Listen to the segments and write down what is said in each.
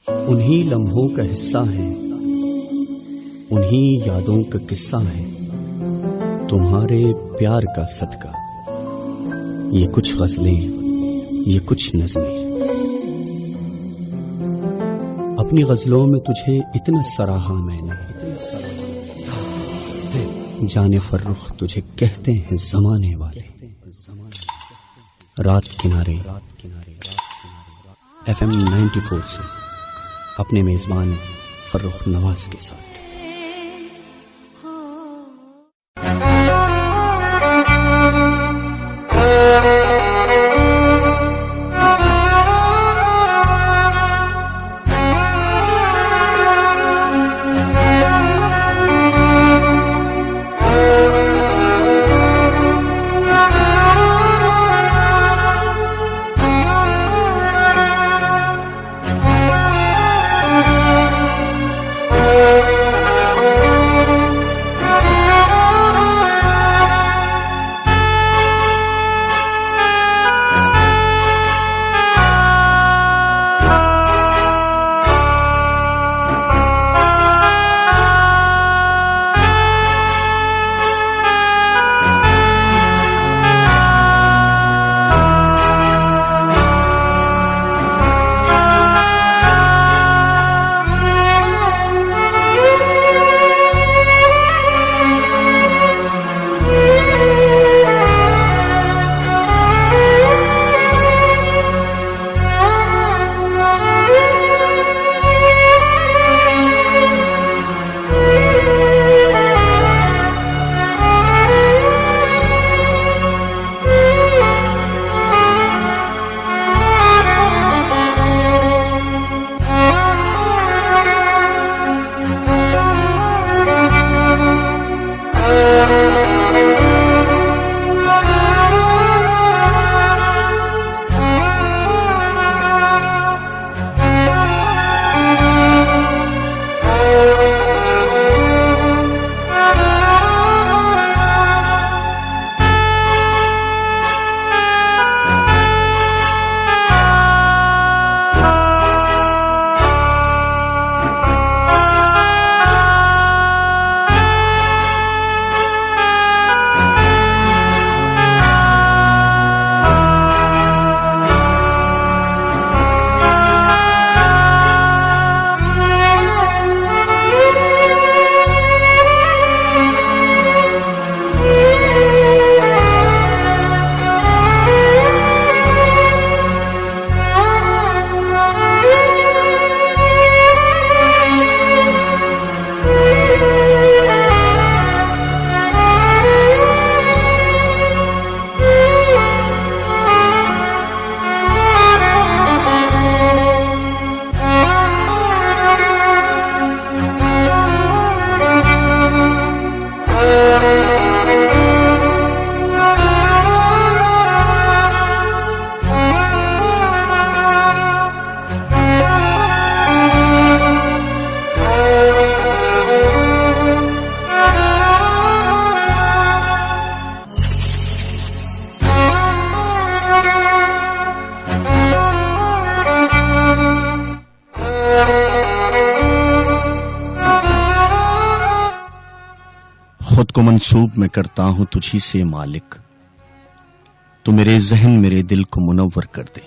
انہی لمحوں کا حصہ ہیں، انہی یادوں کا قصہ ہے، تمہارے پیار کا صدقہ، یہ کچھ غزلیں، یہ کچھ نظمیں۔ اپنی غزلوں میں تجھے اتنا سراہا میں نے، جانے فرخ تجھے کہتے ہیں زمانے والے۔ رات کنارے FM 94 سے اپنے میزبان فرخ نواز کے ساتھ۔ خود کو منسوب میں کرتا ہوں تجھی سے مالک، تو میرے ذہن میرے دل کو منور کر دے،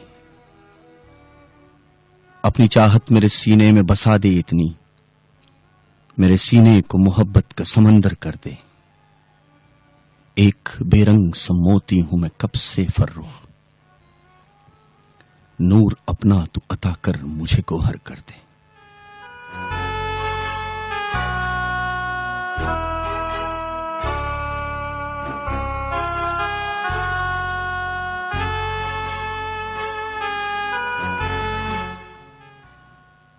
اپنی چاہت میرے سینے میں بسا دے، اتنی میرے سینے کو محبت کا سمندر کر دے۔ ایک بے رنگ سا موتی ہوں میں کب سے فرخ، نور اپنا تو عطا کر مجھے گوہر کر دے۔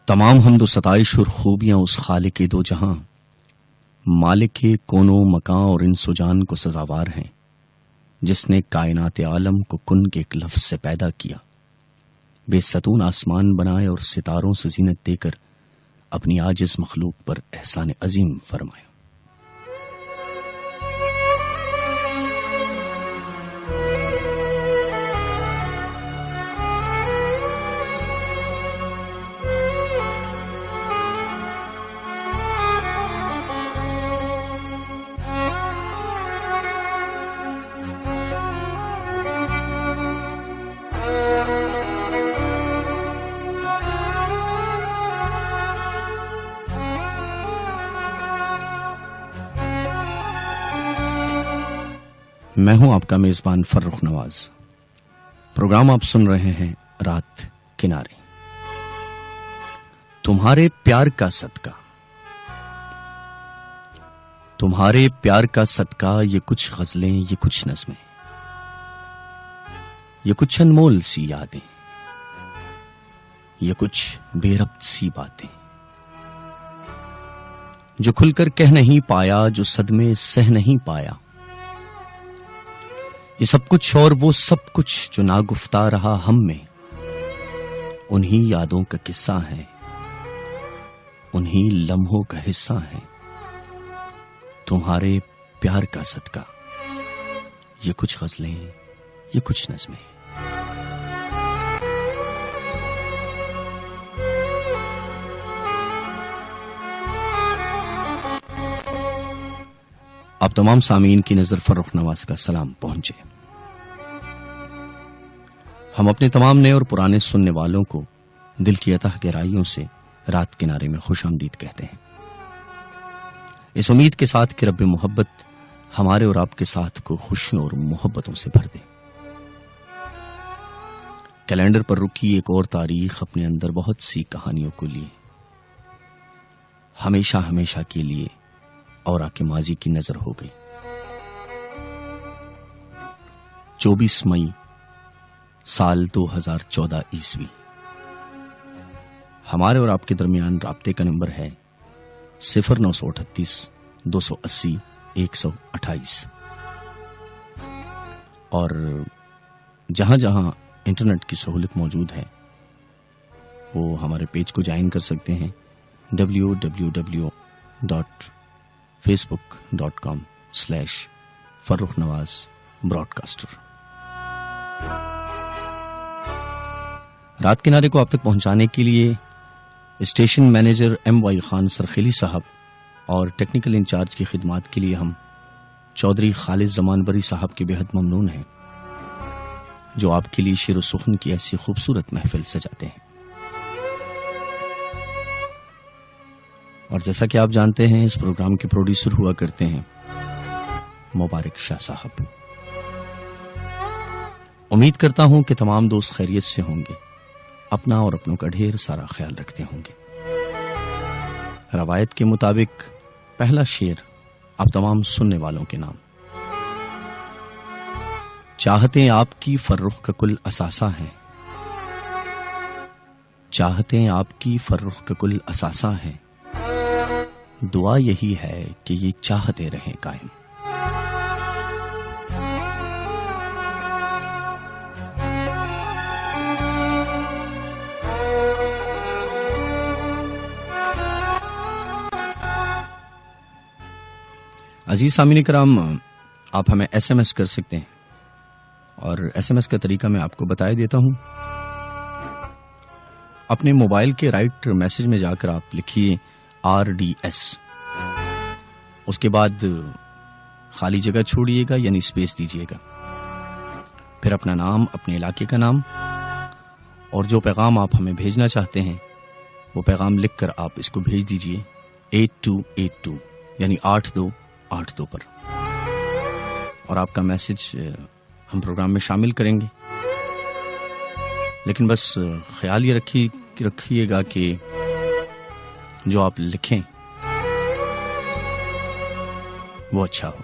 تمام حمد و ستائش اور خوبیاں اس خالق دو جہاں، مالک کونوں مکاں اور انس و جان کو سزاوار ہیں، جس نے کائنات عالم کو کن کے ایک لفظ سے پیدا کیا، بے ستون آسمان بنائے اور ستاروں سے زینت دے کر اپنی عاجز مخلوق پر احسان عظیم فرمایا۔ میں ہوں آپ کا میزبان فرخ نواز. پروگرام آپ سن رہے ہیں رات کنارے. تمہارے پیار کا صدقہ، تمہارے پیار کا صدقہ، یہ کچھ غزلیں، یہ کچھ نظمیں، یہ کچھ انمول سی یادیں، یہ کچھ بے ربط سی باتیں، جو کھل کر کہہ نہیں پایا، جو صدمے سہ نہیں پایا. یہ سب کچھ اور وہ سب کچھ جو ناگفتہ رہا ہم میں، انہی یادوں کا قصہ ہے، انہی لمحوں کا حصہ ہے. تمہارے پیار کا صدقہ، یہ کچھ غزلیں، یہ کچھ نظمیں. آپ تمام سامعین کی نظر فرخ نواز کا سلام پہنچے. ہم اپنے تمام نئے اور پرانے سننے والوں کو دل کی اتح گہرائیوں سے رات کنارے میں خوش آمدید کہتے ہیں، اس امید کے ساتھ کہ رب محبت ہمارے اور آپ کے ساتھ کو خوشیوں اور محبتوں سے بھر دے. کیلنڈر پر رکی ایک اور تاریخ اپنے اندر بہت سی کہانیوں کو لیے ہمیشہ ہمیشہ کے لیے اور آ کے ماضی کی نظر ہو گئی. 24 مئی سال 2014 عیسوی. ہمارے اور آپ کے درمیان رابطے کا نمبر ہے 0938 280 128. اور جہاں جہاں انٹرنیٹ کی سہولت موجود ہے وہ ہمارے پیج کو جوائن کر سکتے ہیں www.facebook.com/فرخ نواز براڈکاسٹر. رات کنارے کو آپ تک پہنچانے کے لیے اسٹیشن مینیجر MY خان سرخیلی صاحب اور ٹیکنیکل انچارج کی خدمات کے لیے ہم چودھری خالد زمان بری صاحب کے بے حد ممنون ہیں، جو آپ کے لیے شعر و سخن کی ایسی خوبصورت محفل سجاتے ہیں. اور جیسا کہ آپ جانتے ہیں اس پروگرام کے پروڈیوسر ہوا کرتے ہیں مبارک شاہ صاحب. امید کرتا ہوں کہ تمام دوست خیریت سے ہوں گے، اپنا اور اپنوں کا ڈھیر سارا خیال رکھتے ہوں گے. روایت کے مطابق پہلا شعر آپ تمام سننے والوں کے نام. چاہتے آپ کی فرخ کا کل اثاثہ ہے، چاہتے آپ کی فرخ کا کل اثاثہ ہے، دعا یہی ہے کہ یہ چاہتے رہیں قائم. عزیز سامعین کرام، آپ ہمیں SMS کر سکتے ہیں، اور SMS کا طریقہ میں آپ کو بتا دیتا ہوں. اپنے موبائل کے رائٹ میسج میں جا کر آپ لکھیے RDS، اس کے بعد خالی جگہ چھوڑیے گا یعنی اسپیس دیجیے گا، پھر اپنا نام، اپنے علاقے کا نام، اور جو پیغام آپ ہمیں بھیجنا چاہتے ہیں وہ پیغام لکھ کر آپ اس کو بھیج دیجیے 8282 یعنی 8282 پر، اور آپ کا میسج ہم پروگرام میں شامل کریں گے. لیکن بس خیال یہ رکھیے گا کہ جو آپ لکھیں وہ اچھا ہو.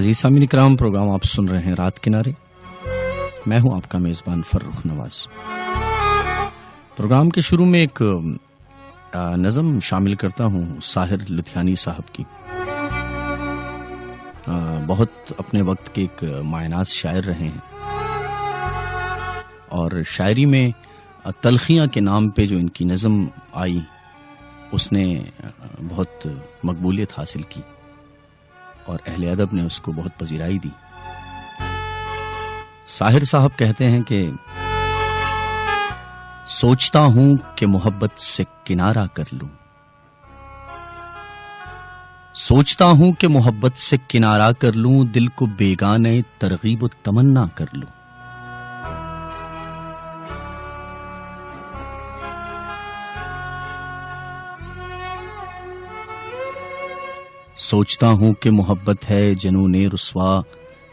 عزیز سامعین کرام، پروگرام آپ سن رہے ہیں رات کنارے. میں ہوں آپ کا میزبان فرخ نواز. پروگرام کے شروع میں ایک نظم شامل کرتا ہوں ساحر لدھیانی صاحب کی. بہت اپنے وقت کے ایک معناز شاعر رہے ہیں اور شاعری میں تلخیاں کے نام پہ جو ان کی نظم آئی اس نے بہت مقبولیت حاصل کی اور اہل ادب نے اس کو بہت پذیرائی دی. ساحر صاحب کہتے ہیں کہ سوچتا ہوں کہ محبت سے کنارہ کر لوں، سوچتا ہوں کہ محبت سے کنارہ کر لوں، دل کو بیگانے ترغیب و تمنا کر لوں. سوچتا ہوں کہ محبت ہے جنون رسوا،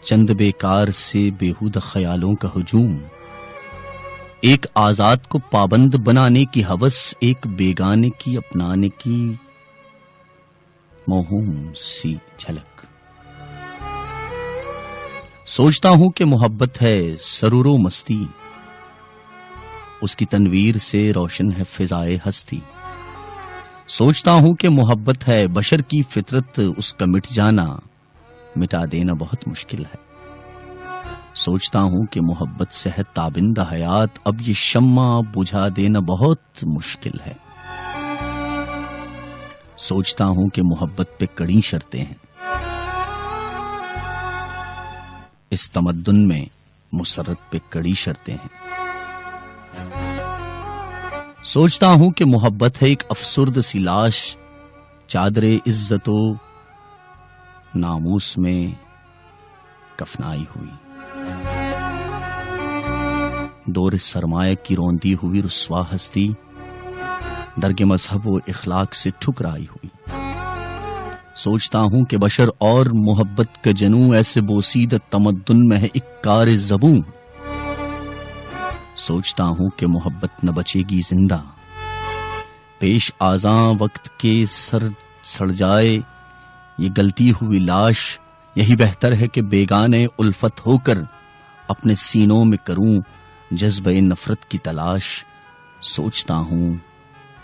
چند بیکار سے بیہودہ خیالوں کا ہجوم، ایک آزاد کو پابند بنانے کی ہوس، ایک بیگانے کی اپنانے کی موہوم سی جھلک. سوچتا ہوں کہ محبت ہے سرور و مستی، اس کی تنویر سے روشن ہے فضائے ہستی. سوچتا ہوں کہ محبت ہے بشر کی فطرت، اس کا مٹ جانا مٹا دینا بہت مشکل ہے. سوچتا ہوں کہ محبت سے ہے تابندہ حیات، اب یہ شمع بجھا دینا بہت مشکل ہے. سوچتا ہوں کہ محبت پہ کڑی شرطیں ہیں، اس تمدن میں مسرت پہ کڑی شرطیں ہیں. سوچتا ہوں کہ محبت ہے ایک افسرد سی لاش، چادر عزت و ناموس میں کفنائی ہوئی، دور سرمایہ کی روندی ہوئی رسوا ہستی، درگ مذہب و اخلاق سے ٹھکرائی ہوئی. سوچتا ہوں کہ بشر اور محبت کا جنوں ایسے بوسیدہ تمدن میں ہے ایک کار زبوں. سوچتا ہوں کہ محبت نہ بچے گی زندہ، پیش آزاں وقت کے سر سڑ جائے یہ گلتی ہوئی لاش. یہی بہتر ہے کہ بیگانے الفت ہو کر اپنے سینوں میں کروں جذبہ نفرت کی تلاش. سوچتا ہوں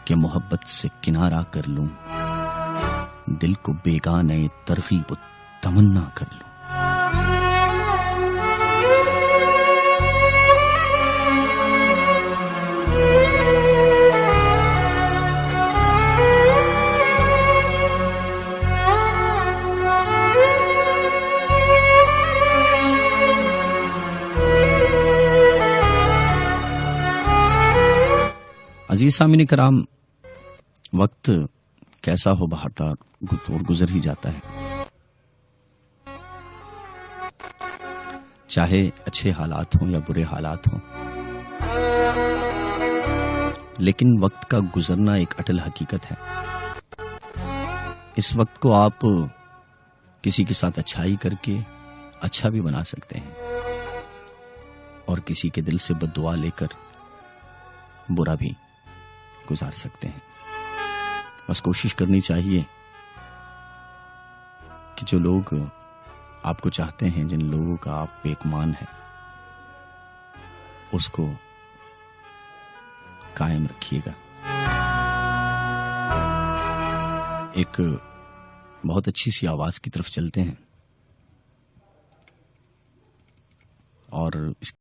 کہ محبت سے کنارہ کر لوں، دل کو بیگانے ترغیب و تمنا کر لوں. عزیز سامعین کرام، وقت کیسا ہو بہرتا اور گزر ہی جاتا ہے. چاہے اچھے حالات ہوں یا برے حالات ہوں، لیکن وقت کا گزرنا ایک اٹل حقیقت ہے. اس وقت کو آپ کسی کے ساتھ اچھائی کر کے اچھا بھی بنا سکتے ہیں اور کسی کے دل سے بد دعا لے کر برا بھی گزار سکتے ہیں. بس کوشش کرنی چاہیے کہ جو لوگ آپ کو چاہتے ہیں، جن لوگوں کا آپ پہ ایمان ہے، اس کو قائم رکھیے گا. ایک بہت اچھی سی آواز کی طرف چلتے ہیں اور اس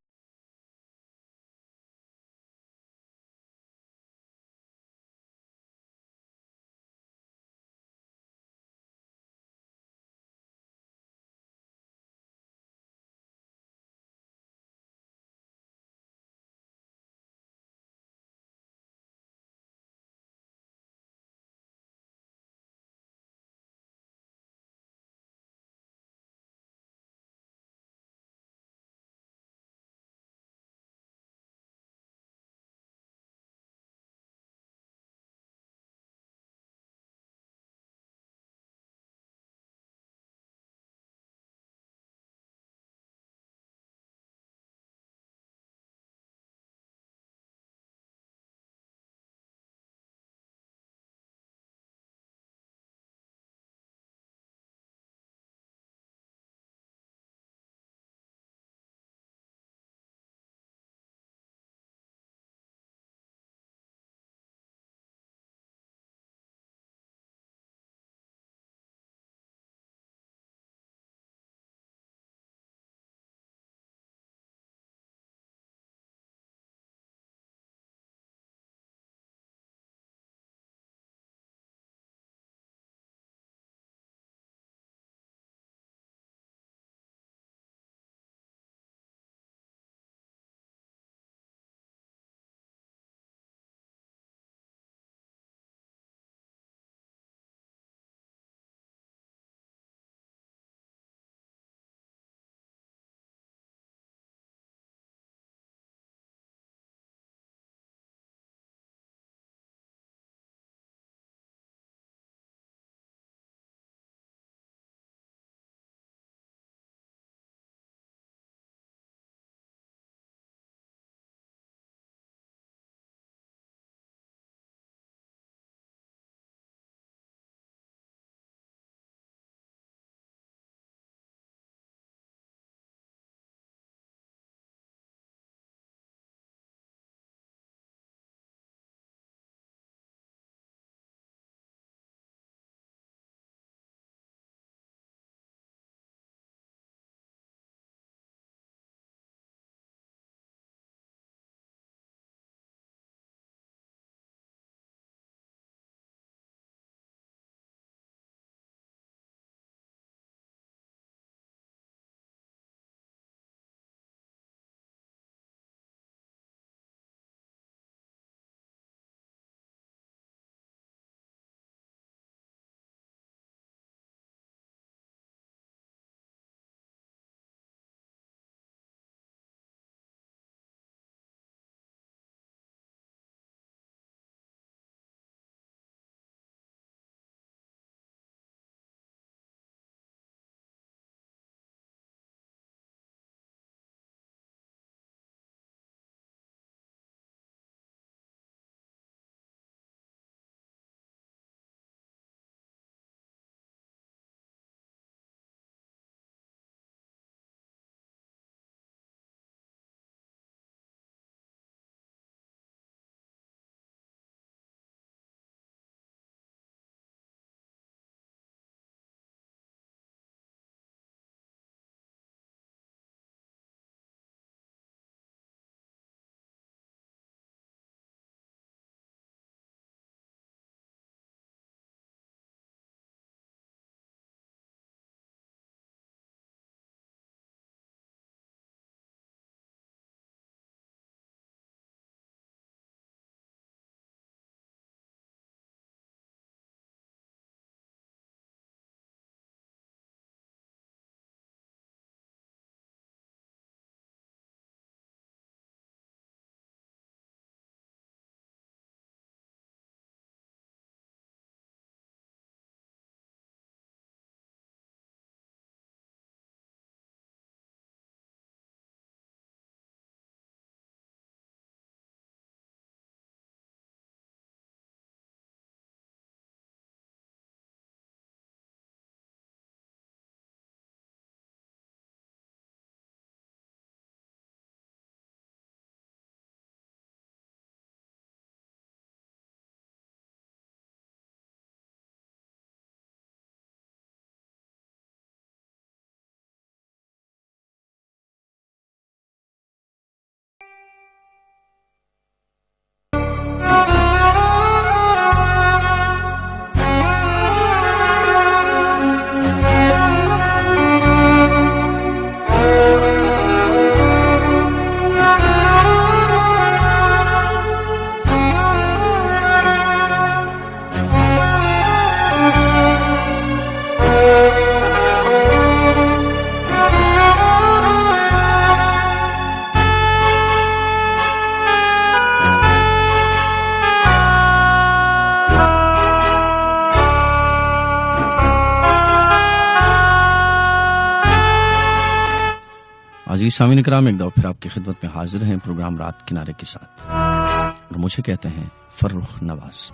عزیز سامعین کرام، ایک دفعہ پھر آپ کی خدمت میں حاضر ہیں پروگرام رات کنارے کے ساتھ، اور مجھے کہتے ہیں فرخ نواز۔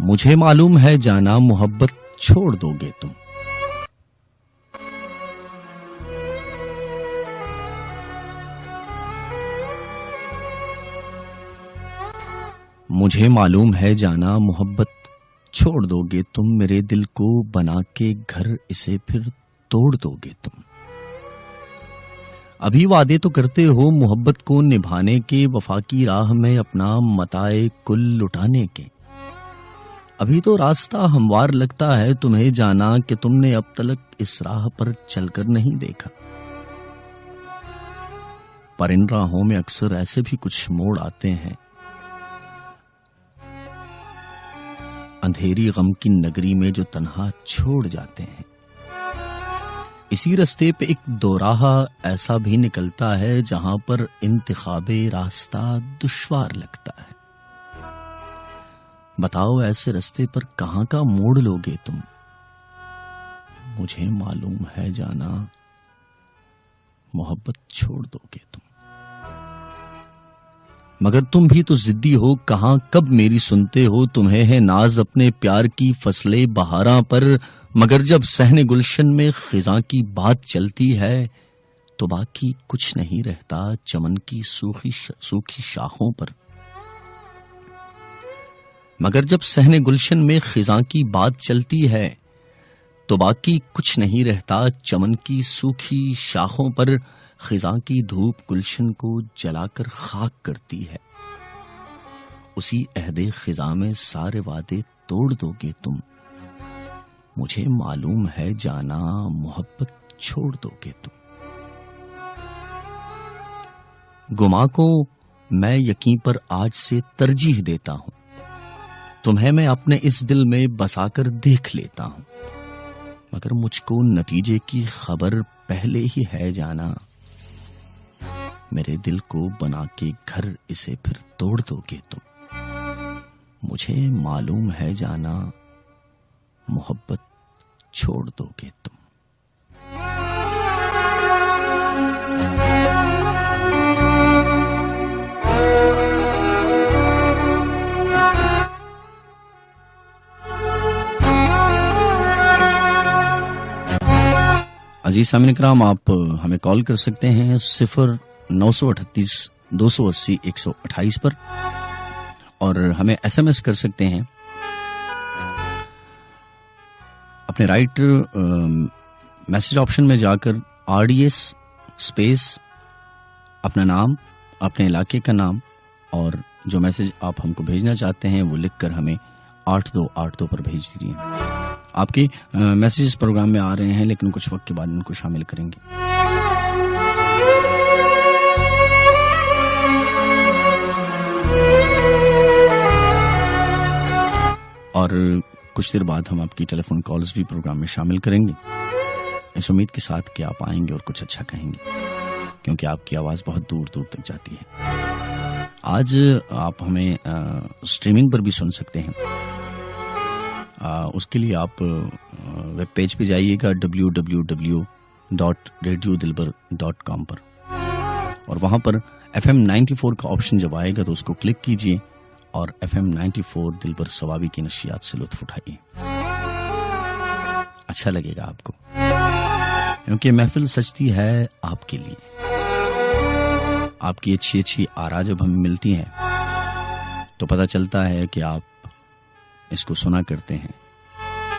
مجھے معلوم ہے جانا محبت چھوڑ دو گے تم، مجھے معلوم ہے جانا محبت چھوڑ دو گے تم، میرے دل کو بنا کے گھر اسے پھر توڑ دو گے تم۔ ابھی وعدے تو کرتے ہو محبت کو نبھانے کے، وفا کی راہ میں اپنا متاع کل لٹانے کے، ابھی تو راستہ ہموار لگتا ہے تمہیں جانا کہ تم نے اب تلک اس راہ پر چل کر نہیں دیکھا، پر ان راہوں میں اکثر ایسے بھی کچھ موڑ آتے ہیں، اندھیری غم کی نگری میں جو تنہا چھوڑ جاتے ہیں، اسی رستے پہ ایک دوراہا ایسا بھی نکلتا ہے جہاں پر انتخاب راستہ دشوار لگتا ہے، بتاؤ ایسے رستے پر کہاں کا موڑ لوگے تم، مجھے معلوم ہے جانا محبت چھوڑ دو گے تم، مگر تم بھی تو ضدی ہو، کہاں کب میری سنتے ہو، تمہیں ہے ناز اپنے پیار کی فصلیں بہاراں پر، مگر جب صحن گلشن میں خزاں کی بات چلتی ہے تو باقی کچھ نہیں رہتا چمن کی سوکھی شاخوں پر، مگر جب صحن گلشن میں خزاں کی بات چلتی ہے تو باقی کچھ نہیں رہتا چمن کی سوکھی شاخوں پر، خزاں کی دھوپ گلشن کو جلا کر خاک کرتی ہے، اسی عہد خزاں میں سارے وعدے توڑ دو گے تم، مجھے معلوم ہے جانا محبت چھوڑ دو گے تم، گما کو میں یقین پر آج سے ترجیح دیتا ہوں، تمہیں میں اپنے اس دل میں بسا کر دیکھ لیتا ہوں، مگر مجھ کو نتیجے کی خبر پہلے ہی ہے جانا، میرے دل کو بنا کے گھر اسے پھر توڑ دو گے تم، مجھے معلوم ہے جانا محبت چھوڑ دو گے تم۔ عزیز سامعین کرام، آپ ہمیں کال کر سکتے ہیں 0938 280 128 پر، اور ہمیں ایس ایم ایس کر سکتے ہیں اپنے رائٹ میسج آپشن میں جا کر RDS اسپیس اپنا نام، اپنے علاقے کا نام، اور جو میسج آپ ہم کو بھیجنا چاہتے ہیں وہ لکھ کر ہمیں 8282 پر بھیج دیجیے۔ آپ کے میسیجز پروگرام میں آ رہے ہیں، لیکن کچھ وقت کے بعد ان کو شامل کریں گے۔ اور کچھ دیر بعد ہم آپ کی ٹیلی فون کالز بھی پروگرام میں شامل کریں گے، اس امید کے ساتھ کہ آپ آئیں گے اور کچھ اچھا کہیں گے، کیونکہ آپ کی آواز بہت دور دور تک جاتی ہے۔ آج آپ ہمیں اسٹریمنگ پر بھی سن سکتے ہیں، اس کے لیے آپ ویب پیج پہ جائیے گا www.radiodilbar.com پر، اور وہاں پر FM 94 کا آپشن جب آئے گا تو اس کو کلک کیجئے اور FM 94 دلبر ثوابی کی نشریات سے لطف اٹھائیے، اچھا لگے گا آپ کو، کیونکہ محفل سجتی ہے آپ کے لیے، آپ کی اچھی اچھی آرا جب ہمیں ملتی ہیں تو پتہ چلتا ہے کہ آپ اس کو سنا کرتے ہیں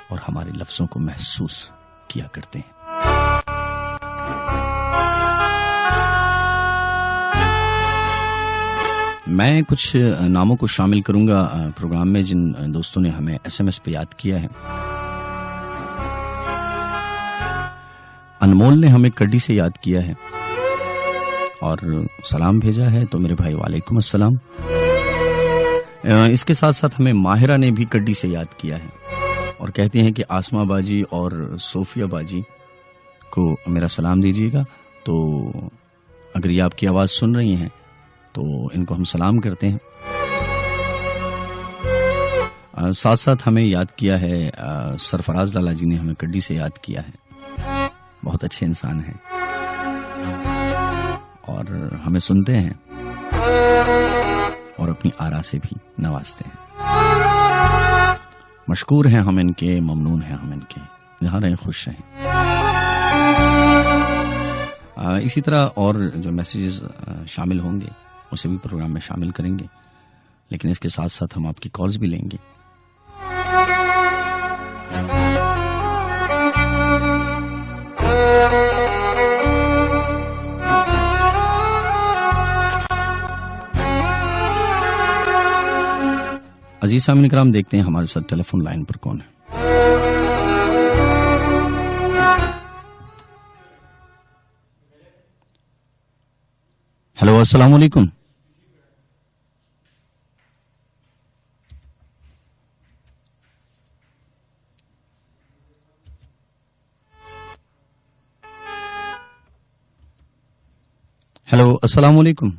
اور ہمارے لفظوں کو محسوس کیا کرتے ہیں۔ میں کچھ ناموں کو شامل کروں گا پروگرام میں جن دوستوں نے ہمیں ایس ایم ایس پہ یاد کیا ہے۔ انمول نے ہمیں کڈی سے یاد کیا ہے اور سلام بھیجا ہے، تو میرے بھائی وعلیکم السلام۔ اس کے ساتھ ساتھ ہمیں ماہرہ نے بھی کڈی سے یاد کیا ہے اور کہتے ہیں کہ آسما باجی اور صوفیہ باجی کو میرا سلام دیجیے گا، تو اگر یہ آپ کی آواز سن رہی ہیں تو ان کو ہم سلام کرتے ہیں۔ ساتھ ساتھ ہمیں یاد کیا ہے سرفراز لالا جی نے ہمیں کڈی سے یاد کیا ہے، بہت اچھے انسان ہیں اور ہمیں سنتے ہیں اور اپنی آرا سے بھی نوازتے ہیں. مشکور ہیں ہم ان کے، ممنون ہیں ہم ان کے. جہاں رہیں خوش رہیں. اسی طرح اور جو میسیجز شامل ہوں گے اسے بھی پروگرام میں شامل کریں گے، لیکن اس کے ساتھ ساتھ ہم آپ کی کالز بھی لیں گے. عزیز سامعین کرام، دیکھتے ہیں ہمارے ساتھ ٹیلی فون لائن پر کون ہے. ہیلو، السلام علیکم. ہیلو، السلام علیکم.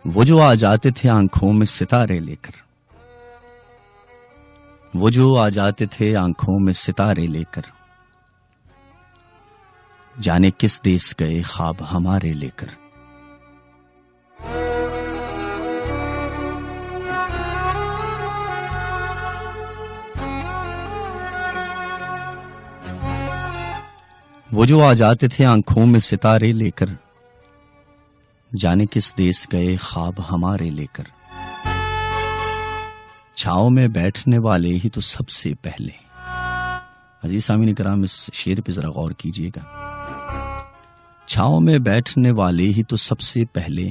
وہ جو آ جاتے تھے آنکھوں میں ستارے لے کر، وہ جو آ جاتے تھے آنکھوں میں ستارے لے کر، جانے کس دیس گئے خواب ہمارے لے کر. وہ جو آ جاتے تھے آنکھوں میں ستارے لے کر، جانے کس دیس گئے خواب ہمارے لے کر. چھاؤں میں بیٹھنے والے ہی تو سب سے پہلے. عزیز سامعین کرام، اس شعر پہ ذرا غور کیجئے گا. چھاؤں میں بیٹھنے والے ہی تو سب سے پہلے،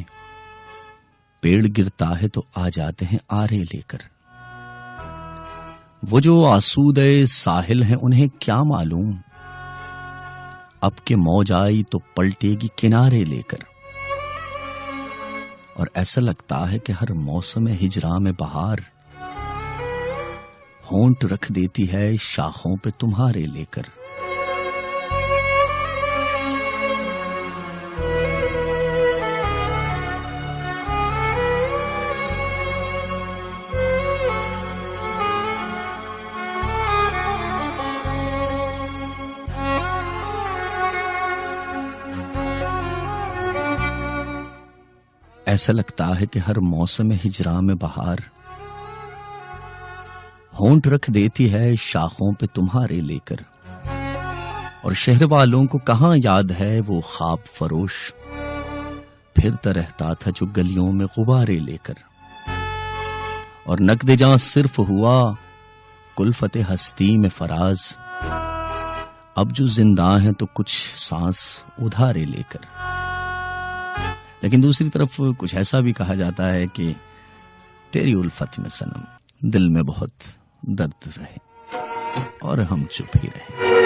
پیڑ گرتا ہے تو آ جاتے ہیں آرے لے کر. وہ جو آسودہ ساحل ہیں انہیں کیا معلوم، اب کے موج آئی تو پلٹے گی کنارے لے کر. اور ایسا لگتا ہے کہ ہر موسم ہجراں میں بہار ہونٹ رکھ دیتی ہے شاخوں پہ تمہارے لے کر. ایسا لگتا ہے کہ ہر موسم ہجراں میں بہار ہونٹ رکھ دیتی ہے شاخوں پہ تمہارے لے کر. اور شہر والوں کو کہاں یاد ہے وہ خواب فروش پھرتا رہتا تھا جو گلیوں میں غبارے لے کر. اور نقد جاں صرف ہوا کلفت ہستی میں فراز، اب جو زندہ ہیں تو کچھ سانس ادھارے لے کر. لیکن دوسری طرف کچھ ایسا بھی کہا جاتا ہے کہ تیری الفت میں صنم دل میں بہت درد رہے اور ہم چپ ہی رہے.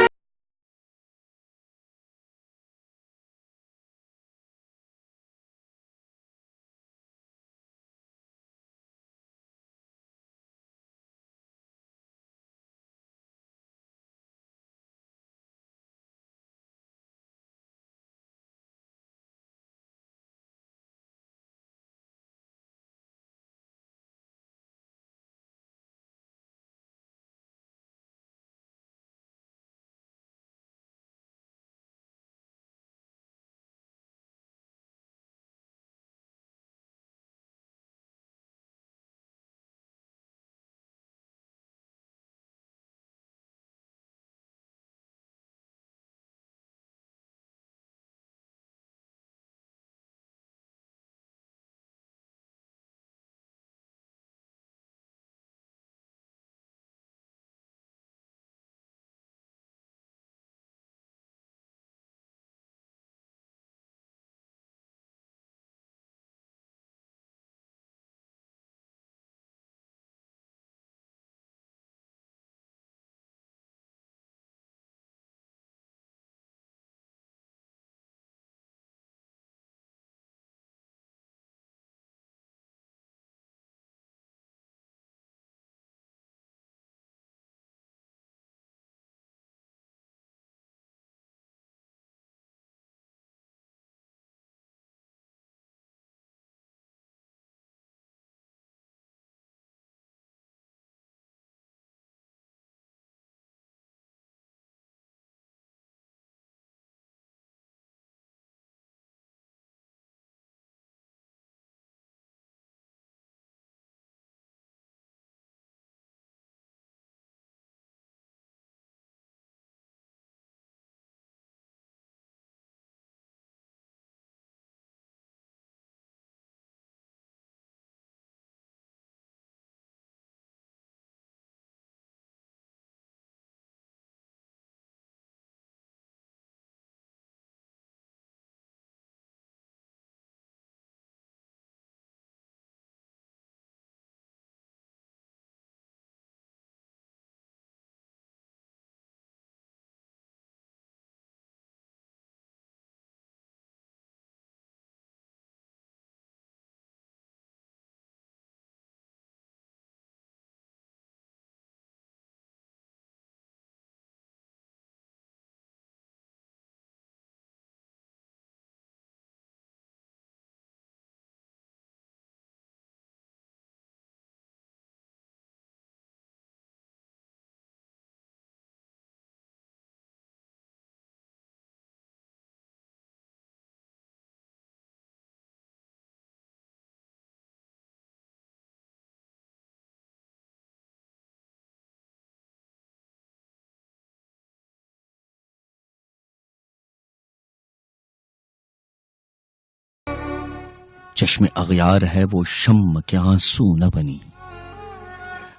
چشم اغیار ہے وہ شم کے آنسو نہ بنی،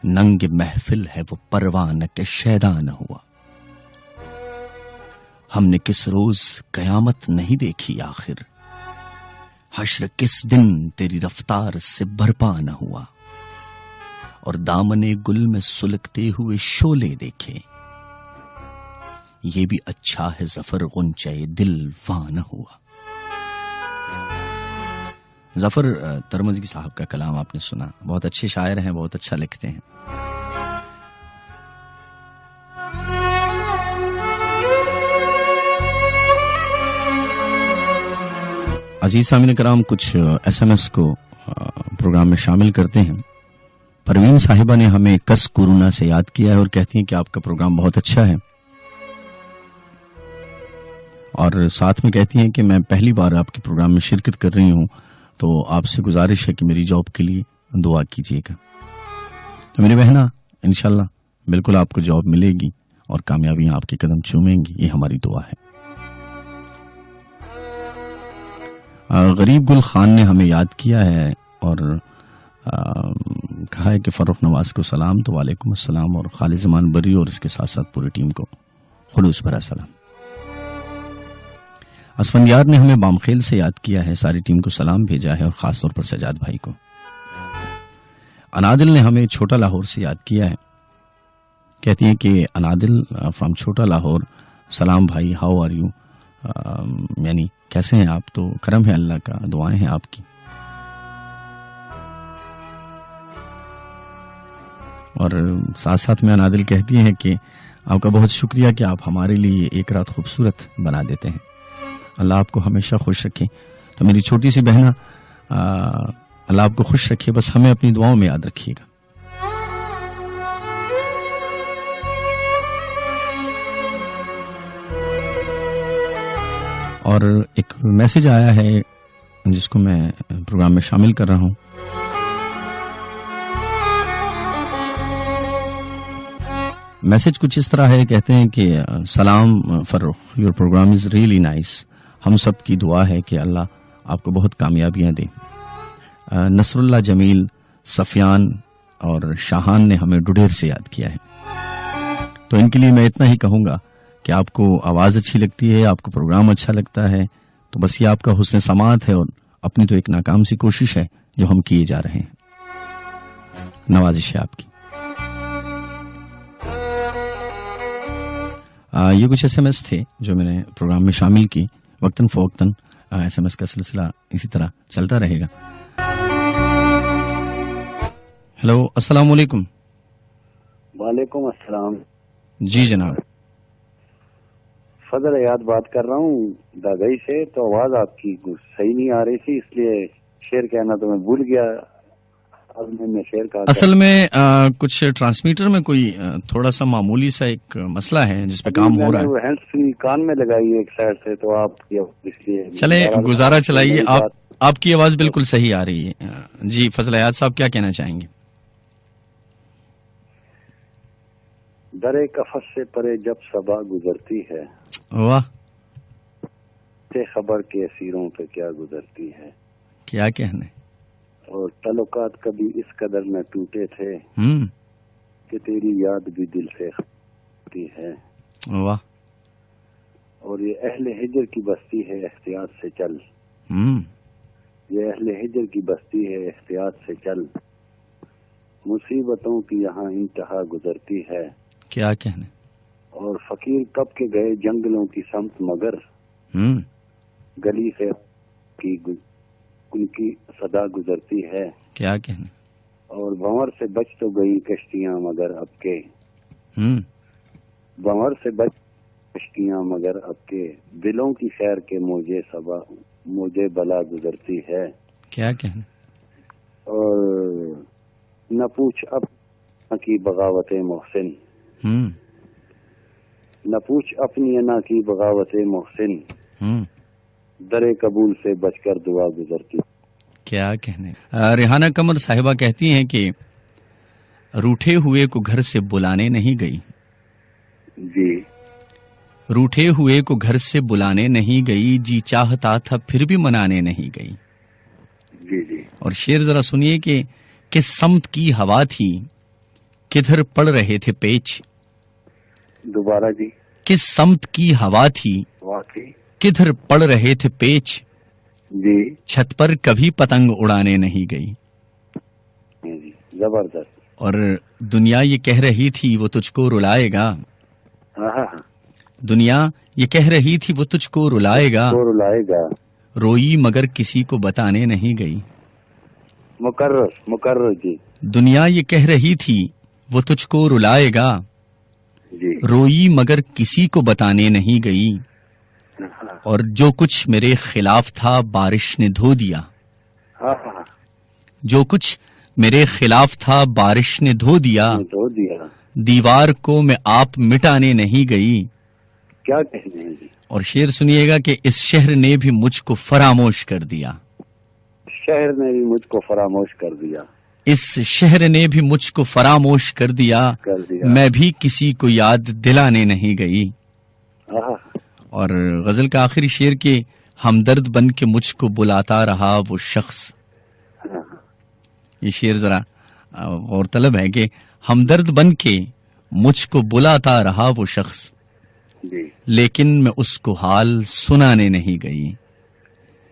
ننگ محفل ہے وہ پروانہ کے شیدا نہ ہوا۔ ہم نے کس روز قیامت نہیں دیکھی آخر، حشر کس دن تیری رفتار سے برپا نہ ہوا، اور دامن گل میں سلگتے ہوئے شعلے دیکھے، یہ بھی اچھا ہے ظفر غنچہ دل واں نہ ہوا۔ ظفر ترمذی صاحب کا کلام آپ نے سنا، بہت اچھے شاعر ہیں، بہت اچھا لکھتے ہیں۔ عزیز سامعین کرام، کچھ ایس ایم ایس کو پروگرام میں شامل کرتے ہیں۔ پروین صاحبہ نے ہمیں کس کورونا سے یاد کیا ہے اور کہتی ہیں کہ آپ کا پروگرام بہت اچھا ہے، اور ساتھ میں کہتی ہیں کہ میں پہلی بار آپ کے پروگرام میں شرکت کر رہی ہوں، تو آپ سے گزارش ہے کہ میری جاب کے لیے دعا کیجیے گا۔ تو میری بہنا، انشاءاللہ بالکل آپ کو جاب ملے گی اور کامیابیاں آپ کے قدم چومیں گی، یہ ہماری دعا ہے۔ غریب گل خان نے ہمیں یاد کیا ہے اور کہا ہے کہ فروخ نواز کو سلام، تو وعلیکم السلام، اور خالد زمان بری اور اس کے ساتھ ساتھ پوری ٹیم کو خلوص بھرا سلام۔ اسفندیار نے ہمیں بامخیل سے یاد کیا ہے، ساری ٹیم کو سلام بھیجا ہے اور خاص طور پر سجاد بھائی کو۔ انادل نے ہمیں چھوٹا لاہور سے یاد کیا ہے، کہتی ہیں کہ انادل فرام چھوٹا لاہور، سلام بھائی، ہاؤ آر یو، یعنی کیسے ہیں آپ؟ تو کرم ہے اللہ کا، دعائیں ہیں آپ کی۔ اور ساتھ ساتھ میں انادل کہتی ہیں کہ آپ کا بہت شکریہ کہ آپ ہمارے لیے ایک رات خوبصورت بنا دیتے ہیں، اللہ آپ کو ہمیشہ خوش رکھے۔ تو میری چھوٹی سی بہنا، اللہ آپ کو خوش رکھے، بس ہمیں اپنی دعاؤں میں یاد رکھیے گا۔ اور ایک میسج آیا ہے جس کو میں پروگرام میں شامل کر رہا ہوں۔ میسج کچھ اس طرح ہے، کہتے ہیں کہ سلام Farrukh, your programme is really nice, ہم سب کی دعا ہے کہ اللہ آپ کو بہت کامیابیاں دے۔ نصر اللہ جمیل، سفیان اور شاہان نے ہمیں ڈڈیر سے یاد کیا ہے، تو ان کے لیے میں اتنا ہی کہوں گا کہ آپ کو آواز اچھی لگتی ہے، آپ کو پروگرام اچھا لگتا ہے، تو بس یہ آپ کا حسن سماعت ہے، اور اپنی تو ایک ناکام سی کوشش ہے جو ہم کیے جا رہے ہیں، نوازش ہے آپ کی۔ یہ کچھ ایس ایم ایس تھے جو میں نے پروگرام میں شامل کی، وقتاً فوقتاً ایس ایم ایس کا سلسلہ اسی طرح چلتا رہے گا۔ ہیلو، السلام علیکم۔ وعلیکم السلام جی جناب، فضل یاد بات کر رہا ہوں داگئی سے، تو آواز آپ کی صحیح نہیں آ رہی تھی، اس لیے شعر کہنا تو میں بھول گیا، میں شعر کہا۔ اصل میں کچھ ٹرانسمیٹر میں کوئی تھوڑا سا معمولی سا ایک مسئلہ ہے جس پہ کام ہو رہا ہے، ہینڈ فری کان میں لگائی ایک سائڈ سے، تو آپ اس لیے چلے گزارا چلائیے، آپ کی آواز بالکل صحیح آ رہی ہے۔ جی فضل یاد صاحب، کیا کہنا چاہیں گے؟ درے قفس سے پرے جب صبا گزرتی ہے، واہ، سے خبر کے اسیروں پہ کیا گزرتی ہے، کیا کہنے، اور تعلقات کبھی اس قدر نہ ٹوٹے تھے کہ تیری یاد بھی دل سے خبرتی ہے، واہ، اور یہ اہل ہجر کی بستی ہے احتیاط سے چل، یہ اہل ہجر کی بستی ہے احتیاط سے چل، مصیبتوں کی یہاں انتہا گزرتی ہے، کیا کہنے، اور فقیر کب کے گئے جنگلوں کی سمت مگر گلی سے ان کی صدا گزرتی ہے، کیا کہنے، اور بھنور سے بچ تو گئی کشتیاں مگر اب کے، بھنور سے بچ کشتیاں مگر اب کے، دلوں کی خیر کے موجے بلا گزرتی ہے، کیا کہنے، اور نہ پوچھ اب کی بغاوت محسن، نہ پوچھ اپنی انا کی بغاوت محسن، درے قبول سے بچ کر دعا گزرتی، کیا کہنے۔ ریحانہ قمر صاحبہ کہتی ہیں کہ روٹھے ہوئے کو گھر سے بلانے نہیں گئی، جی روٹھے ہوئے کو گھر سے بلانے نہیں گئی، جی چاہتا تھا پھر بھی منانے نہیں گئی، جی اور شعر ذرا سنیے کہ کس سمت کی ہوا تھی کدھر پڑ رہے تھے پیچ. دوبارہ جی. کس سمت کی ہوا تھی واقعی کدھر پڑ رہے تھے پیچ جی. چھت پر کبھی پتنگ اڑانے نہیں گئی. جی زبردست. اور دنیا یہ کہہ رہی تھی وہ تجھ کو رلائے گا. ہاں ہاں ہاں. دنیا یہ کہہ رہی تھی وہ تجھ کو رلائے گا. تو رلائے گا. روئی مگر کسی کو بتانے نہیں گئی. مقرر جی. دنیا یہ کہہ رہی تھی وہ تجھ کو رلائے گا. جی. روئی مگر کسی کو بتانے نہیں گئی. ہاں اور جو کچھ میرے خلاف تھا بارش نے دھو دیا. ہاں ہاں. جو کچھ میرے خلاف تھا بارش نے دھو دیا. دھو دیا. دیوار کو میں آپ مٹانے نہیں گئی. کیا کہنے ہیں جی. اور شعر سنیے گا کہ اس شہر نے بھی مجھ کو فراموش کر دیا. شہر نے بھی مجھ کو فراموش کر دیا. اس شہر نے بھی مجھ کو فراموش کر دیا. میں بھی کسی کو یاد دلانے نہیں گئی. ہاں. اور غزل کا آخری شعر کہ ہمدرد بن کے مجھ کو بلاتا رہا وہ شخص. یہ شعر ذرا غور طلب ہے کہ ہمدرد بن کے مجھ کو بلاتا رہا وہ شخص جی. لیکن میں اس کو حال سنانے نہیں گئی.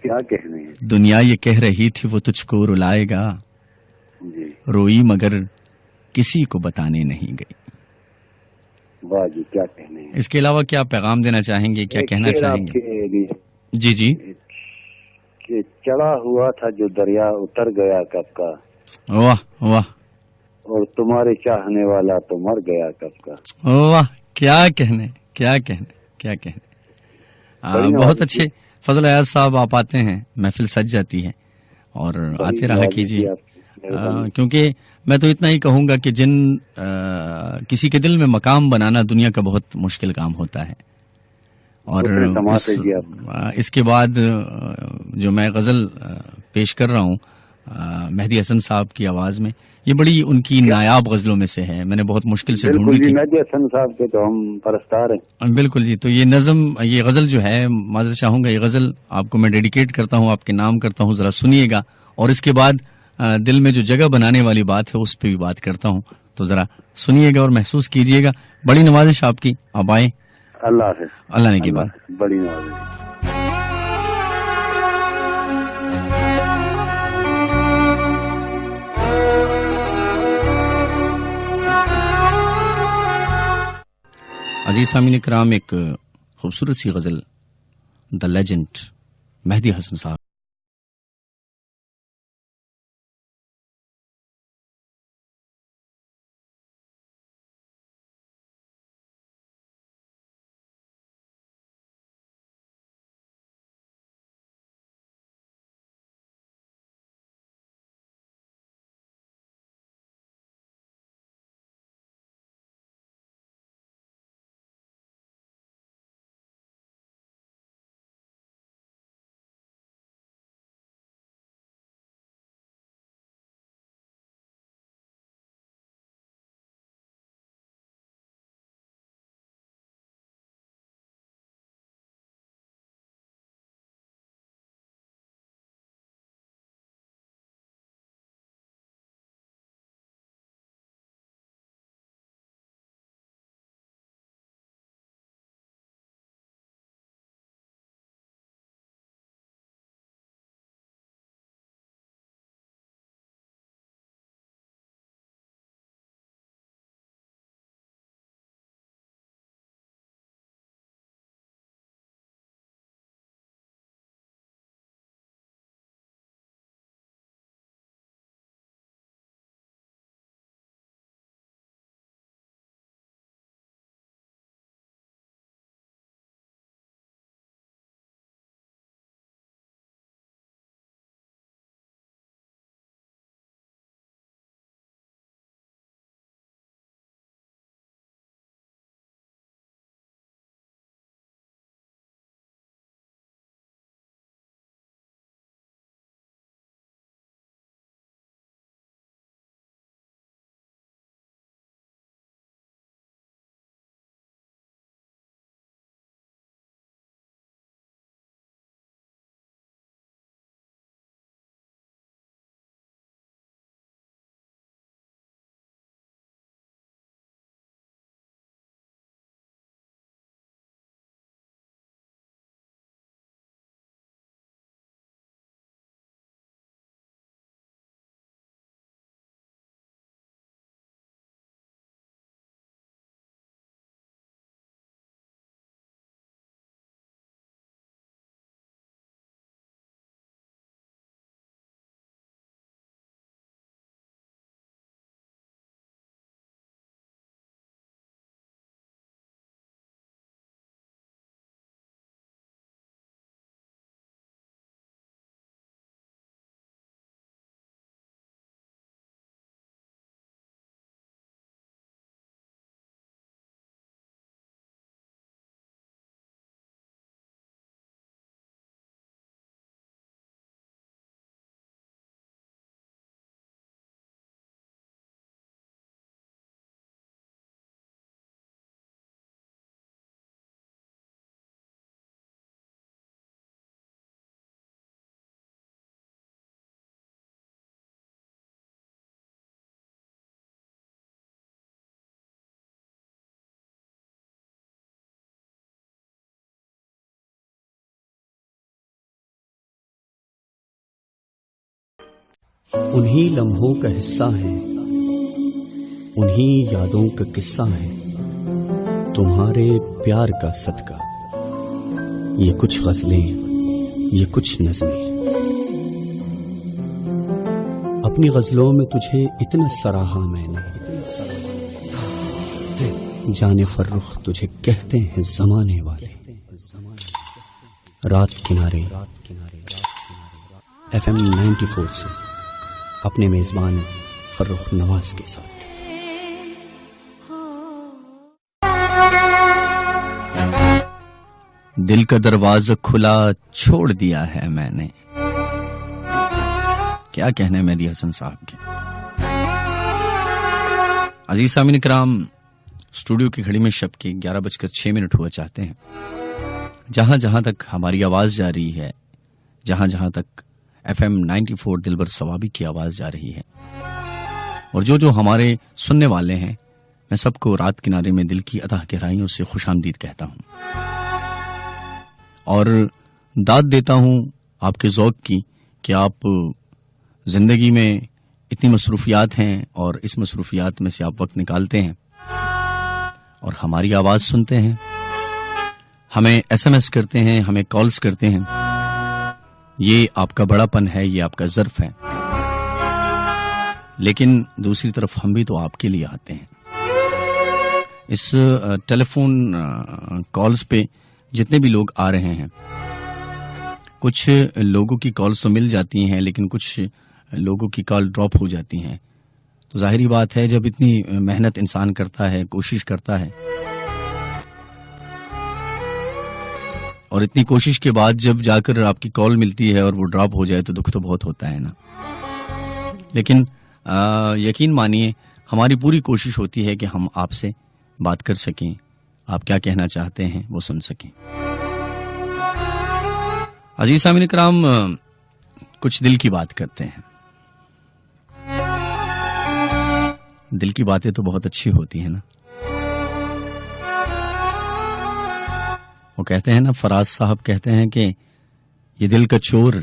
کیا کہنے ہیں دنیا یہ کہہ رہی تھی وہ تجھ کو رلائے گا. جی. روئی مگر کسی کو بتانے نہیں گئی. واہ جی. کیا کہنے ہیں. اس کے علاوہ کیا پیغام دینا چاہیں گے, کیا کہنا چاہیں گے؟ جی جی. کہ چڑھا ہوا تھا جو دریا اتر گیا کب کا. واہ واہ. اور تمہارے چاہنے والا تو مر گیا کب کا. واہ. کیا کہنے کیا کہنے کیا کہنے. بہت اچھے. فضل ایاز صاحب آپ آتے ہیں محفل سج جاتی ہے اور آتے رہا کیجیے. کیونکہ میں تو اتنا ہی کہوں گا کہ جن کسی کے دل میں مقام بنانا دنیا کا بہت مشکل کام ہوتا ہے. اور اس کے بعد جو میں غزل پیش کر رہا ہوں مہدی حسن صاحب کی آواز میں, یہ بڑی ان کی نایاب غزلوں میں سے ہے. میں نے بہت مشکل سے ڈھونڈی تھی. مہدی حسن صاحب کے تو ہم پرستار ہیں. بالکل جی. تو یہ نظم, یہ غزل جو ہے, معذرت چاہوں گا, یہ غزل آپ کو میں ڈیڈیکیٹ کرتا ہوں, آپ کے نام کرتا ہوں, ذرا سنیے گا. اور اس کے بعد دل میں جو جگہ بنانے والی بات ہے اس پہ بھی بات کرتا ہوں, تو ذرا سنیے گا اور محسوس کیجیے گا. بڑی نوازش آپ کی, آپ آئیں. اللہ حافظ. اللہ نے کی بات. بڑی نوازش. عزیز سامعین کرام, ایک خوبصورت سی غزل دا لیجنڈ مہدی حسن صاحب انہی لمحوں کا حصہ ہے، انہی یادوں کا قصہ ہے، تمہارے پیار کا صدقہ، یہ کچھ غزلیں، یہ کچھ نظمیں۔ اپنی غزلوں میں تجھے اتنا سراہا میں نے، جان فرخ تجھے کہتے ہیں زمانے والے۔ رات کنارے FM 94 سے اپنے میزبان فرخ نواز کے ساتھ۔ دل کا دروازہ کھلا چھوڑ دیا ہے میں نے، کیا کہنے مہدی حسن صاحب کے۔ عزیز سامعین کرام، اسٹوڈیو کی گھڑی میں شب کے 11:06 ہوا چاہتے ہیں۔ جہاں جہاں تک ہماری آواز جا رہی ہے، جہاں جہاں تک FM 94 دلبر ثوابی کی آواز جا رہی ہے، اور جو جو ہمارے سننے والے ہیں، میں سب کو رات کنارے میں دل کی اتھاہ گہرائیوں سے خوش آمدید کہتا ہوں، اور داد دیتا ہوں آپ کے ذوق کی کہ آپ زندگی میں اتنی مصروفیات ہیں، اور اس مصروفیات میں سے آپ وقت نکالتے ہیں اور ہماری آواز سنتے ہیں، ہمیں SMS کرتے ہیں، ہمیں کالز کرتے ہیں۔ یہ آپ کا بڑا پن ہے، یہ آپ کا ظرف ہے، لیکن دوسری طرف ہم بھی تو آپ کے لیے آتے ہیں۔ اس ٹیلی فون کالز پہ جتنے بھی لوگ آ رہے ہیں، کچھ لوگوں کی کالز تو مل جاتی ہیں، لیکن کچھ لوگوں کی کال ڈراپ ہو جاتی ہیں۔ تو ظاہری بات ہے، جب اتنی محنت انسان کرتا ہے، کوشش کرتا ہے، اور اتنی کوشش کے بعد جب جا کر آپ کی کال ملتی ہے اور وہ ڈراپ ہو جائے تو دکھ تو بہت ہوتا ہے نا۔ لیکن یقین مانیے، ہماری پوری کوشش ہوتی ہے کہ ہم آپ سے بات کر سکیں، آپ کیا کہنا چاہتے ہیں وہ سن سکیں۔ عزیز سامعین کرام، کچھ دل کی بات کرتے ہیں۔ دل کی باتیں تو بہت اچھی ہوتی ہیں نا۔ وہ کہتے ہیں نا، فراز صاحب کہتے ہیں کہ یہ دل کا چور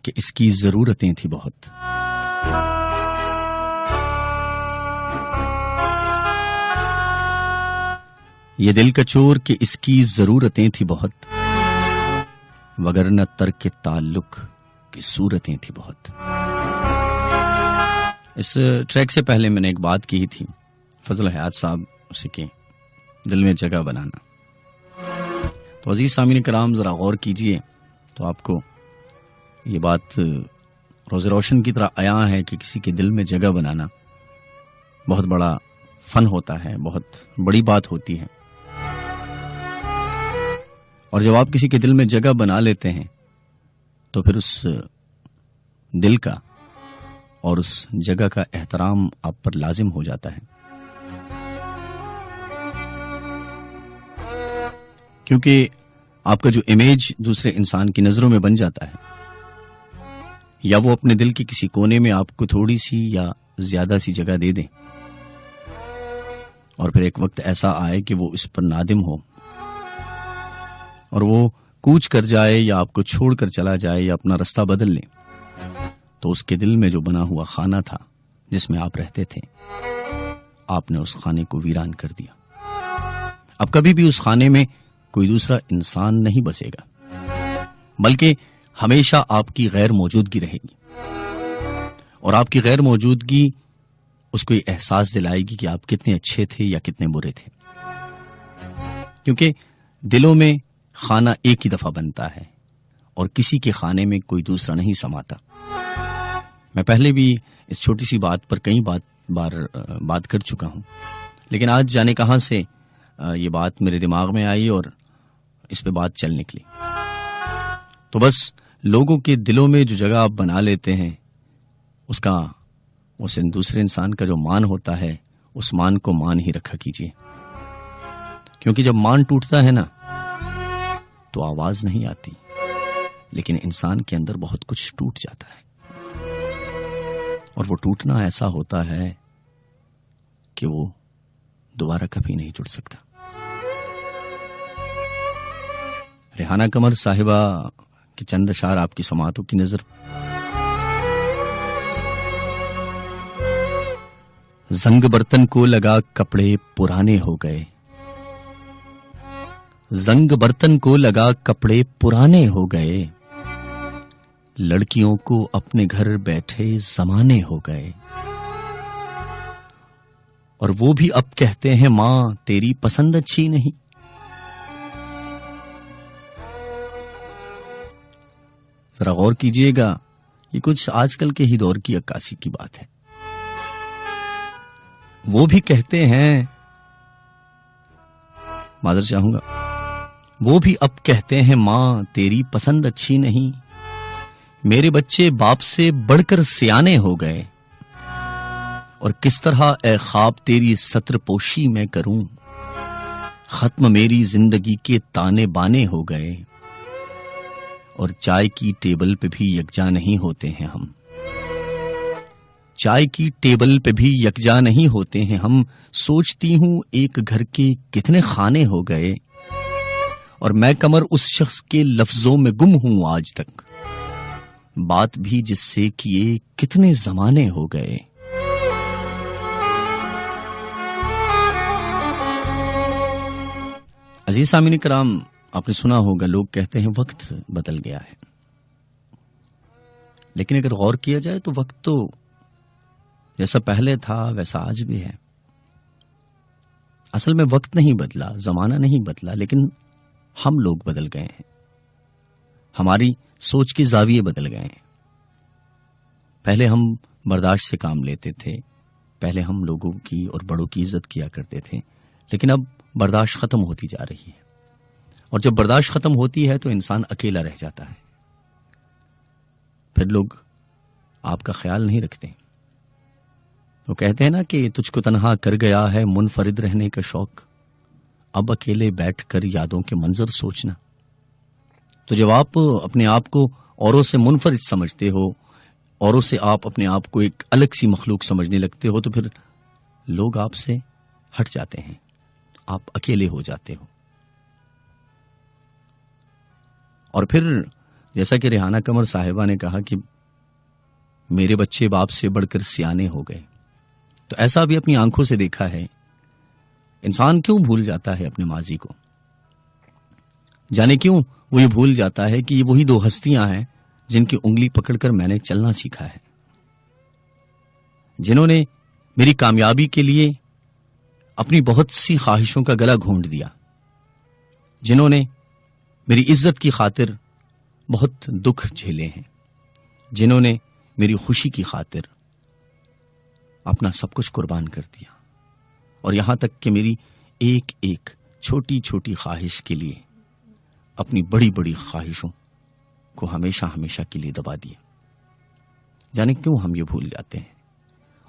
کہ اس کی ضرورتیں تھی بہت۔ یہ دل کا چور کہ اس کی ضرورتیں تھی بہت، وگرنہ ترک تعلق کی صورتیں تھی بہت۔ اس ٹریک سے پہلے میں نے ایک بات کی تھی فضل حیات صاحب سے کہ دل میں جگہ بنانا۔ تو عزیز سامعین کرام، ذرا غور کیجئے تو آپ کو یہ بات روز روشن کی طرح عیاں ہے کہ کسی کے دل میں جگہ بنانا بہت بڑا فن ہوتا ہے، بہت بڑی بات ہوتی ہے۔ اور جب آپ کسی کے دل میں جگہ بنا لیتے ہیں تو پھر اس دل کا اور اس جگہ کا احترام آپ پر لازم ہو جاتا ہے، کیونکہ آپ کا جو امیج دوسرے انسان کی نظروں میں بن جاتا ہے، یا وہ اپنے دل کے کسی کونے میں آپ کو تھوڑی سی یا زیادہ سی جگہ دے دیں، اور پھر ایک وقت ایسا آئے کہ وہ اس پر نادم ہو اور وہ کوچ کر جائے یا آپ کو چھوڑ کر چلا جائے یا اپنا رستہ بدل لے، تو اس کے دل میں جو بنا ہوا خانہ تھا جس میں آپ رہتے تھے، آپ نے اس خانے کو ویران کر دیا۔ اب کبھی بھی اس خانے میں کوئی دوسرا انسان نہیں بسے گا، بلکہ ہمیشہ آپ کی غیر موجودگی رہے گی، اور آپ کی غیر موجودگی اس کو یہ احساس دلائے گی کہ آپ کتنے اچھے تھے یا کتنے برے تھے، کیونکہ دلوں میں خانہ ایک ہی دفعہ بنتا ہے اور کسی کے خانے میں کوئی دوسرا نہیں سماتا۔ میں پہلے بھی اس چھوٹی سی بات پر کئی بار بات کر چکا ہوں، لیکن آج جانے کہاں سے یہ بات میرے دماغ میں آئی اور اس پہ بات چل نکلی۔ تو بس لوگوں کے دلوں میں جو جگہ آپ بنا لیتے ہیں، اس کا اس دوسرے انسان کا جو مان ہوتا ہے، اس مان کو مان ہی رکھا کیجیے، کیونکہ جب مان ٹوٹتا ہے نا تو آواز نہیں آتی، لیکن انسان کے اندر بہت کچھ ٹوٹ جاتا ہے، اور وہ ٹوٹنا ایسا ہوتا ہے کہ وہ دوبارہ کبھی نہیں جڑ سکتا۔ ریحانہ قمر صاحبہ کی چند اشعار آپ کی سماعتوں کی نظر۔ زنگ برتن کو لگا کپڑے پرانے ہو گئے، زنگ برتن کو لگا کپڑے پرانے ہو گئے، لڑکیوں کو اپنے گھر بیٹھے زمانے ہو گئے، اور وہ بھی اب کہتے ہیں ماں تیری پسند اچھی نہیں۔ ذرا غور کیجئے گا، یہ کچھ آج کل کے ہی دور کی عکاسی کی بات ہے۔ وہ بھی کہتے ہیں، معذرت چاہوں گا، وہ بھی اب کہتے ہیں ماں تیری پسند اچھی نہیں، میرے بچے باپ سے بڑھ کر سیانے ہو گئے، اور کس طرح اے خواب تیری ستر پوشی میں کروں، ختم میری زندگی کے تانے بانے ہو گئے، اور چائے کی ٹیبل پہ بھی یکجا نہیں ہوتے ہیں ہم، چائے کی ٹیبل پہ بھی یکجا نہیں ہوتے ہیں ہم، سوچتی ہوں ایک گھر کے کتنے خانے ہو گئے، اور میں کمر اس شخص کے لفظوں میں گم ہوں آج تک، بات بھی جس سے کیے کتنے زمانے ہو گئے۔ عزیز سامعین کرام، آپ نے سنا ہوگا لوگ کہتے ہیں وقت بدل گیا ہے، لیکن اگر غور کیا جائے تو وقت تو جیسا پہلے تھا ویسا آج بھی ہے۔ اصل میں وقت نہیں بدلا، زمانہ نہیں بدلا، لیکن ہم لوگ بدل گئے ہیں، ہماری سوچ کے زاویے بدل گئے ہیں۔ پہلے ہم برداشت سے کام لیتے تھے، پہلے ہم لوگوں کی اور بڑوں کی عزت کیا کرتے تھے، لیکن اب برداشت ختم ہوتی جا رہی ہے، اور جب برداشت ختم ہوتی ہے تو انسان اکیلا رہ جاتا ہے، پھر لوگ آپ کا خیال نہیں رکھتے۔ وہ کہتے ہیں نا کہ تجھ کو تنہا کر گیا ہے منفرد رہنے کا شوق، اب اکیلے بیٹھ کر یادوں کے منظر سوچنا۔ تو جب آپ اپنے آپ کو اوروں سے منفرد سمجھتے ہو، اوروں سے آپ اپنے آپ کو ایک الگ سی مخلوق سمجھنے لگتے ہو، تو پھر لوگ آپ سے ہٹ جاتے ہیں، آپ اکیلے ہو جاتے ہو۔ اور پھر جیسا کہ ریحانہ قمر صاحبہ نے کہا کہ میرے بچے باپ سے بڑھ کر سیانے ہو گئے، تو ایسا بھی اپنی آنکھوں سے دیکھا ہے۔ انسان کیوں بھول جاتا ہے اپنے ماضی کو؟ جانے کیوں وہ یہ بھول جاتا ہے کہ یہ وہی دو ہستیاں ہیں جن کی انگلی پکڑ کر میں نے چلنا سیکھا ہے، جنہوں نے میری کامیابی کے لیے اپنی بہت سی خواہشوں کا گلا گھونٹ دیا، جنہوں نے میری عزت کی خاطر بہت دکھ جھیلے ہیں، جنہوں نے میری خوشی کی خاطر اپنا سب کچھ قربان کر دیا، اور یہاں تک کہ میری ایک ایک چھوٹی چھوٹی خواہش کے لیے اپنی بڑی بڑی خواہشوں کو ہمیشہ ہمیشہ کے لیے دبا دیا۔ جانے کیوں ہم یہ بھول جاتے ہیں؟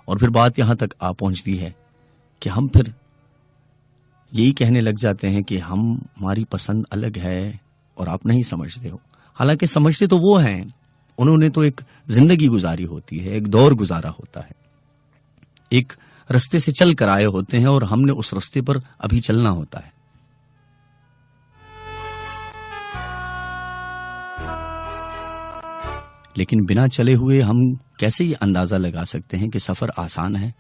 اور پھر بات یہاں تک آ پہنچتی ہے کہ ہم پھر یہی کہنے لگ جاتے ہیں کہ ہماری پسند الگ ہے اور آپ نہیں سمجھتے ہو۔ حالانکہ سمجھتے تو وہ ہیں، انہوں نے تو ایک زندگی گزاری ہوتی ہے، ایک دور گزارا ہوتا ہے، ایک رستے سے چل کر آئے ہوتے ہیں، اور ہم نے اس رستے پر ابھی چلنا ہوتا ہے۔ لیکن بنا چلے ہوئے ہم کیسے یہ اندازہ لگا سکتے ہیں کہ سفر آسان ہے؟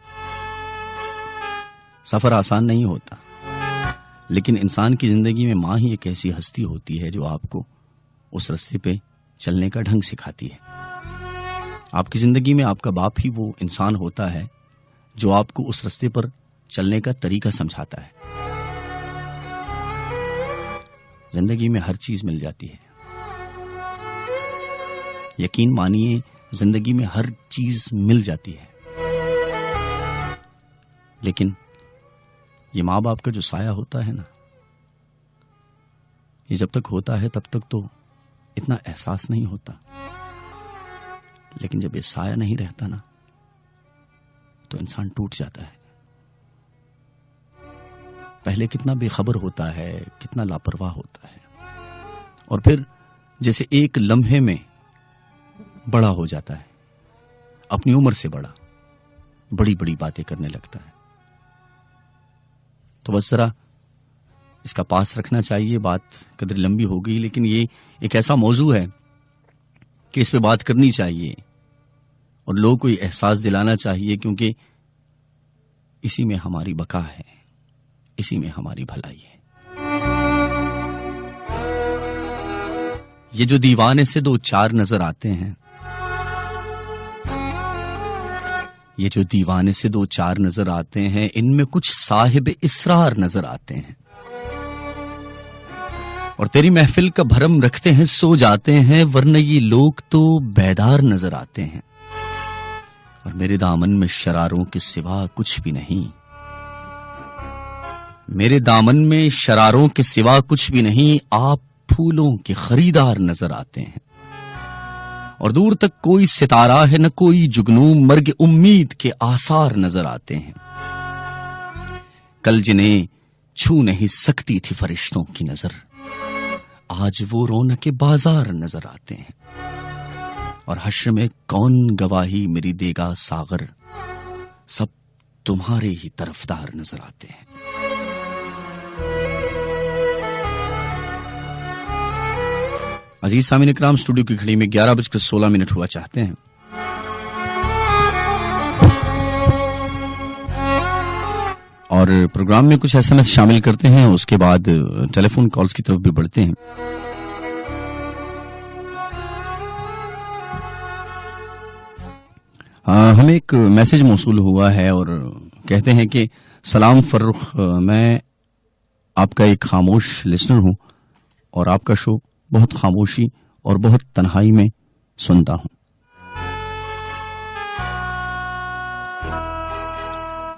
سفر آسان نہیں ہوتا، لیکن انسان کی زندگی میں ماں ہی ایک ایسی ہستی ہوتی ہے جو آپ کو اس رستے پہ چلنے کا ڈھنگ سکھاتی ہے۔ آپ کی زندگی میں آپ کا باپ ہی وہ انسان ہوتا ہے جو آپ کو اس رستے پر چلنے کا طریقہ سمجھاتا ہے۔ زندگی میں ہر چیز مل جاتی ہے، یقین مانیے زندگی میں ہر چیز مل جاتی ہے، لیکن یہ ماں باپ کا جو سایہ ہوتا ہے نا، یہ جب تک ہوتا ہے تب تک تو اتنا احساس نہیں ہوتا، لیکن جب یہ سایہ نہیں رہتا نا تو انسان ٹوٹ جاتا ہے۔ پہلے کتنا بے خبر ہوتا ہے، کتنا لاپرواہ ہوتا ہے، اور پھر جیسے ایک لمحے میں بڑا ہو جاتا ہے، اپنی عمر سے بڑی بڑی باتیں کرنے لگتا ہے۔ تو بس ذرا اس کا پاس رکھنا چاہیے۔ بات قدر لمبی ہو گئی، لیکن یہ ایک ایسا موضوع ہے کہ اس پہ بات کرنی چاہیے اور لوگوں کو یہ احساس دلانا چاہیے، کیونکہ اسی میں ہماری بقا ہے، اسی میں ہماری بھلائی ہے۔ یہ جو دیوانے سے دو چار نظر آتے ہیں، یہ جو دیوانے سے دو چار نظر آتے ہیں، ان میں کچھ صاحب اسرار نظر آتے ہیں، اور تیری محفل کا بھرم رکھتے ہیں سو جاتے ہیں، ورنہ یہ لوگ تو بیدار نظر آتے ہیں، اور میرے دامن میں شراروں کے سوا کچھ بھی نہیں، میرے دامن میں شراروں کے سوا کچھ بھی نہیں، آپ پھولوں کے خریدار نظر آتے ہیں، اور دور تک کوئی ستارہ ہے نہ کوئی جگنو، مرگ امید کے آثار نظر آتے ہیں، کل جنہیں چھو نہیں سکتی تھی فرشتوں کی نظر، آج وہ رونق بازار نظر آتے ہیں، اور حشر میں کون گواہی میری دے گا ساغر، سب تمہارے ہی طرفدار نظر آتے ہیں۔ عزیز سامعین اکرام، اسٹوڈیو کی گھڑی میں 11:16 ہوا چاہتے ہیں، اور پروگرام میں کچھ SMS شامل کرتے ہیں، اس کے بعد ٹیلی فون کالز کی طرف بھی بڑھتے ہیں۔ ہمیں ایک میسج موصول ہوا ہے اور کہتے ہیں کہ سلام فرخ، میں آپ کا ایک خاموش لسنر ہوں اور آپ کا شو بہت خاموشی اور بہت تنہائی میں سنتا ہوں،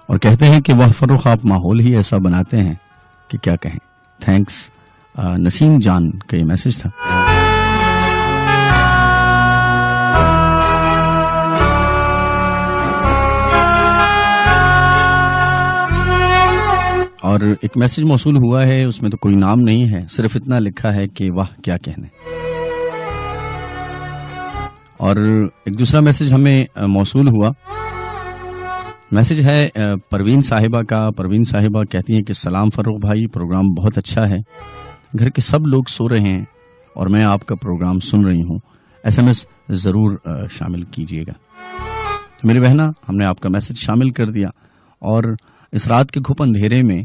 اور کہتے ہیں کہ وہ فرخ آپ ماحول ہی ایسا بناتے ہیں کہ کیا کہیں۔ تھینکس۔ نسیم جان کا یہ میسج تھا۔ اور ایک میسج موصول ہوا ہے، اس میں تو کوئی نام نہیں ہے، صرف اتنا لکھا ہے کہ واہ کیا کہنے۔ اور ایک دوسرا میسج ہمیں موصول ہوا، میسج ہے پروین صاحبہ کا۔ پروین صاحبہ کہتی ہیں کہ سلام فروخ بھائی، پروگرام بہت اچھا ہے، گھر کے سب لوگ سو رہے ہیں اور میں آپ کا پروگرام سن رہی ہوں، SMS ضرور شامل کیجیے گا۔ میری بہنا، ہم نے آپ کا میسج شامل کر دیا، اور اس رات کے گھپ اندھیرے میں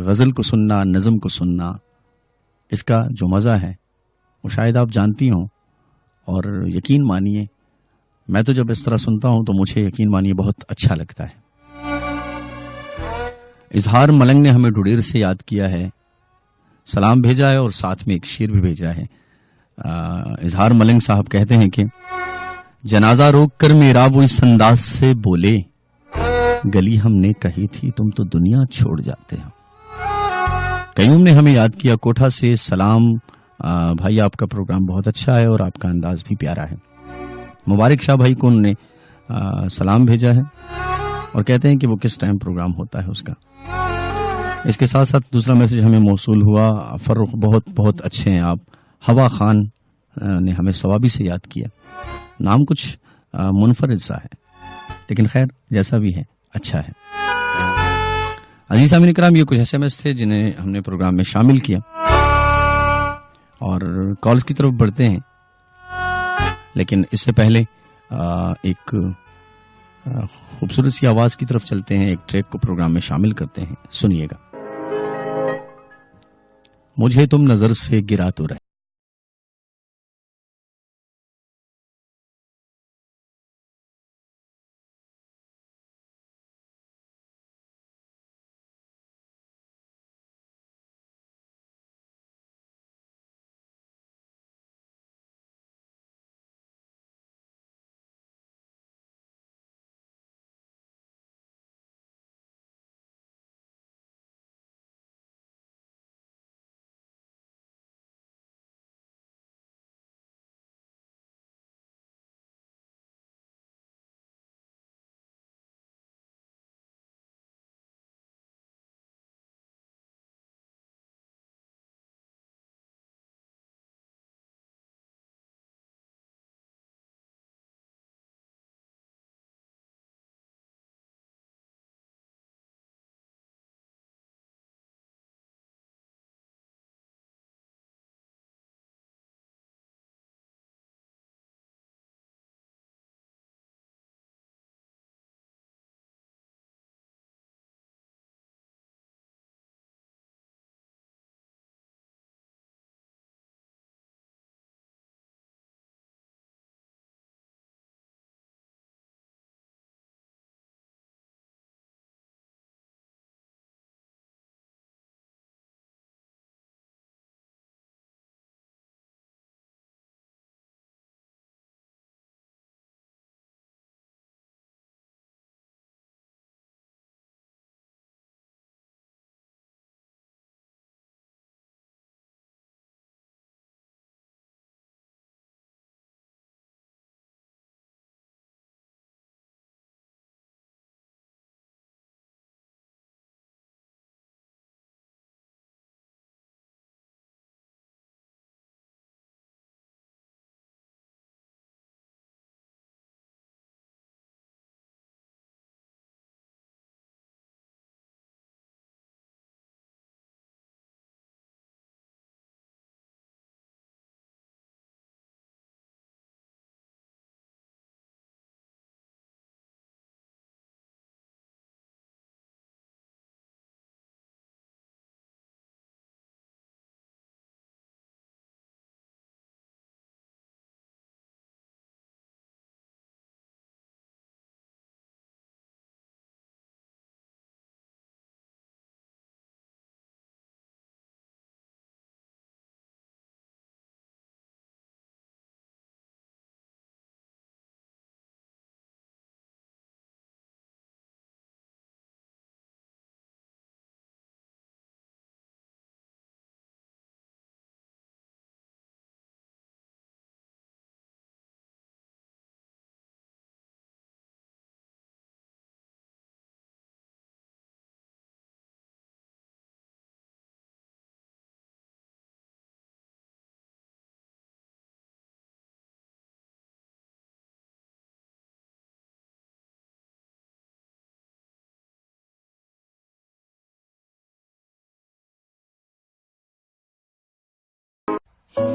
غزل کو سننا، نظم کو سننا، اس کا جو مزہ ہے وہ شاید آپ جانتی ہوں، اور یقین مانیے میں تو جب اس طرح سنتا ہوں تو مجھے یقین مانیے بہت اچھا لگتا ہے۔ اظہار ملنگ نے ہمیں ڈھوڈیر سے یاد کیا ہے، سلام بھیجا ہے اور ساتھ میں ایک شعر بھی بھیجا ہے۔ اظہار ملنگ صاحب کہتے ہیں کہ جنازہ روک کر میرا وہ اس انداز سے بولے، گلی ہم نے کہی تھی تم تو دنیا چھوڑ جاتے ہو۔ قیوم نے ہمیں یاد کیا کوٹھا سے، سلام بھائی، آپ کا پروگرام بہت اچھا ہے اور آپ کا انداز بھی پیارا ہے۔ مبارک شاہ بھائی کو انہوں نے سلام بھیجا ہے اور کہتے ہیں کہ وہ کس ٹائم پروگرام ہوتا ہے اس کا۔ اس کے ساتھ ساتھ دوسرا میسج ہمیں موصول ہوا، فروخ بہت بہت اچھے ہیں آپ۔ ہوا خان نے ہمیں ثوابی سے یاد کیا، نام کچھ منفرد سا ہے لیکن خیر جیسا بھی ہے اچھا ہے۔ عزیز سامعین کرام، یہ کچھ SMS تھے جنہیں ہم نے پروگرام میں شامل کیا، اور کالز کی طرف بڑھتے ہیں، لیکن اس سے پہلے ایک خوبصورت سی آواز کی طرف چلتے ہیں، ایک ٹریک کو پروگرام میں شامل کرتے ہیں، سنیے گا۔ مجھے تم نظر سے گرا تو رہے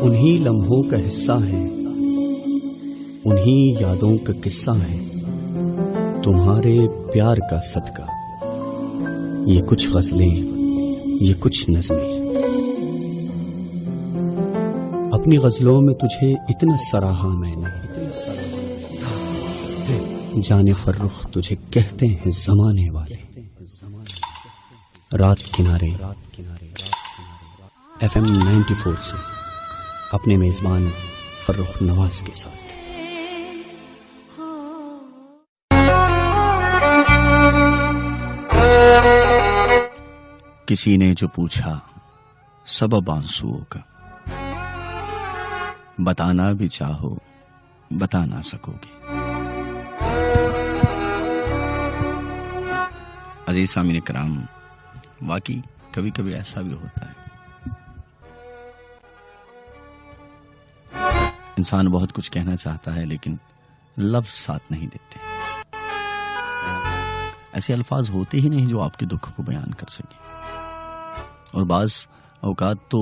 انہی لمحوں کا حصہ ہیں، انہی یادوں کا قصہ ہے، تمہارے پیار کا صدقہ، یہ کچھ غزلیں، یہ کچھ نظمیں۔ اپنی غزلوں میں تجھے اتنا سراہا میں نے، جان فرخ تجھے کہتے ہیں زمانے والے۔ رات کنارے FM 94 سے اپنے میزبان فرخ نواز کے ساتھ۔ کسی نے جو پوچھا سبب آنسوؤں کا، بتانا بھی چاہو بتا نہ سکو گے۔ عزیز سامعین کرام، واقعی کبھی کبھی ایسا بھی ہوتا ہے، انسان بہت کچھ کہنا چاہتا ہے لیکن لفظ ساتھ نہیں دیتے۔ ایسے الفاظ ہوتے ہی نہیں جو آپ کے دکھ کو بیان کر سکیں، اور بعض اوقات تو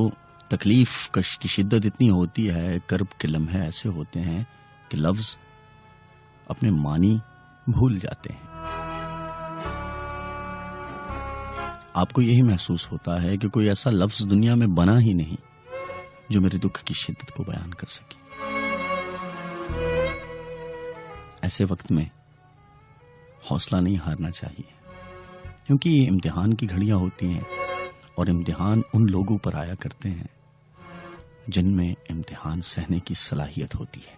تکلیف کی شدت اتنی ہوتی ہے، کرب کے لمحے ایسے ہوتے ہیں کہ لفظ اپنے معنی بھول جاتے ہیں۔ آپ کو یہی محسوس ہوتا ہے کہ کوئی ایسا لفظ دنیا میں بنا ہی نہیں جو میرے دکھ کی شدت کو بیان کر سکے۔ ایسے وقت میں حوصلہ نہیں ہارنا چاہیے، کیونکہ یہ امتحان کی گھڑیاں ہوتی ہیں، اور امتحان ان لوگوں پر آیا کرتے ہیں جن میں امتحان سہنے کی صلاحیت ہوتی ہے،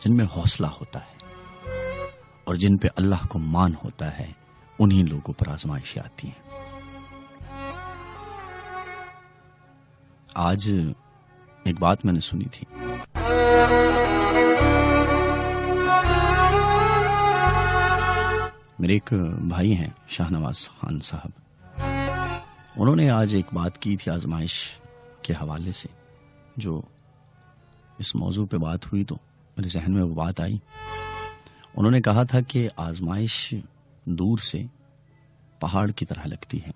جن میں حوصلہ ہوتا ہے، اور جن پہ اللہ کو مان ہوتا ہے، انہی لوگوں پر آزمائشیں آتی ہیں۔ آج ایک بات میں نے سنی تھی، میرے ایک بھائی ہیں شاہ نواز خان صاحب، انہوں نے آج ایک بات کی تھی آزمائش کے حوالے سے، جو اس موضوع پہ بات ہوئی تو میرے ذہن میں وہ بات آئی۔ انہوں نے کہا تھا کہ آزمائش دور سے پہاڑ کی طرح لگتی ہے،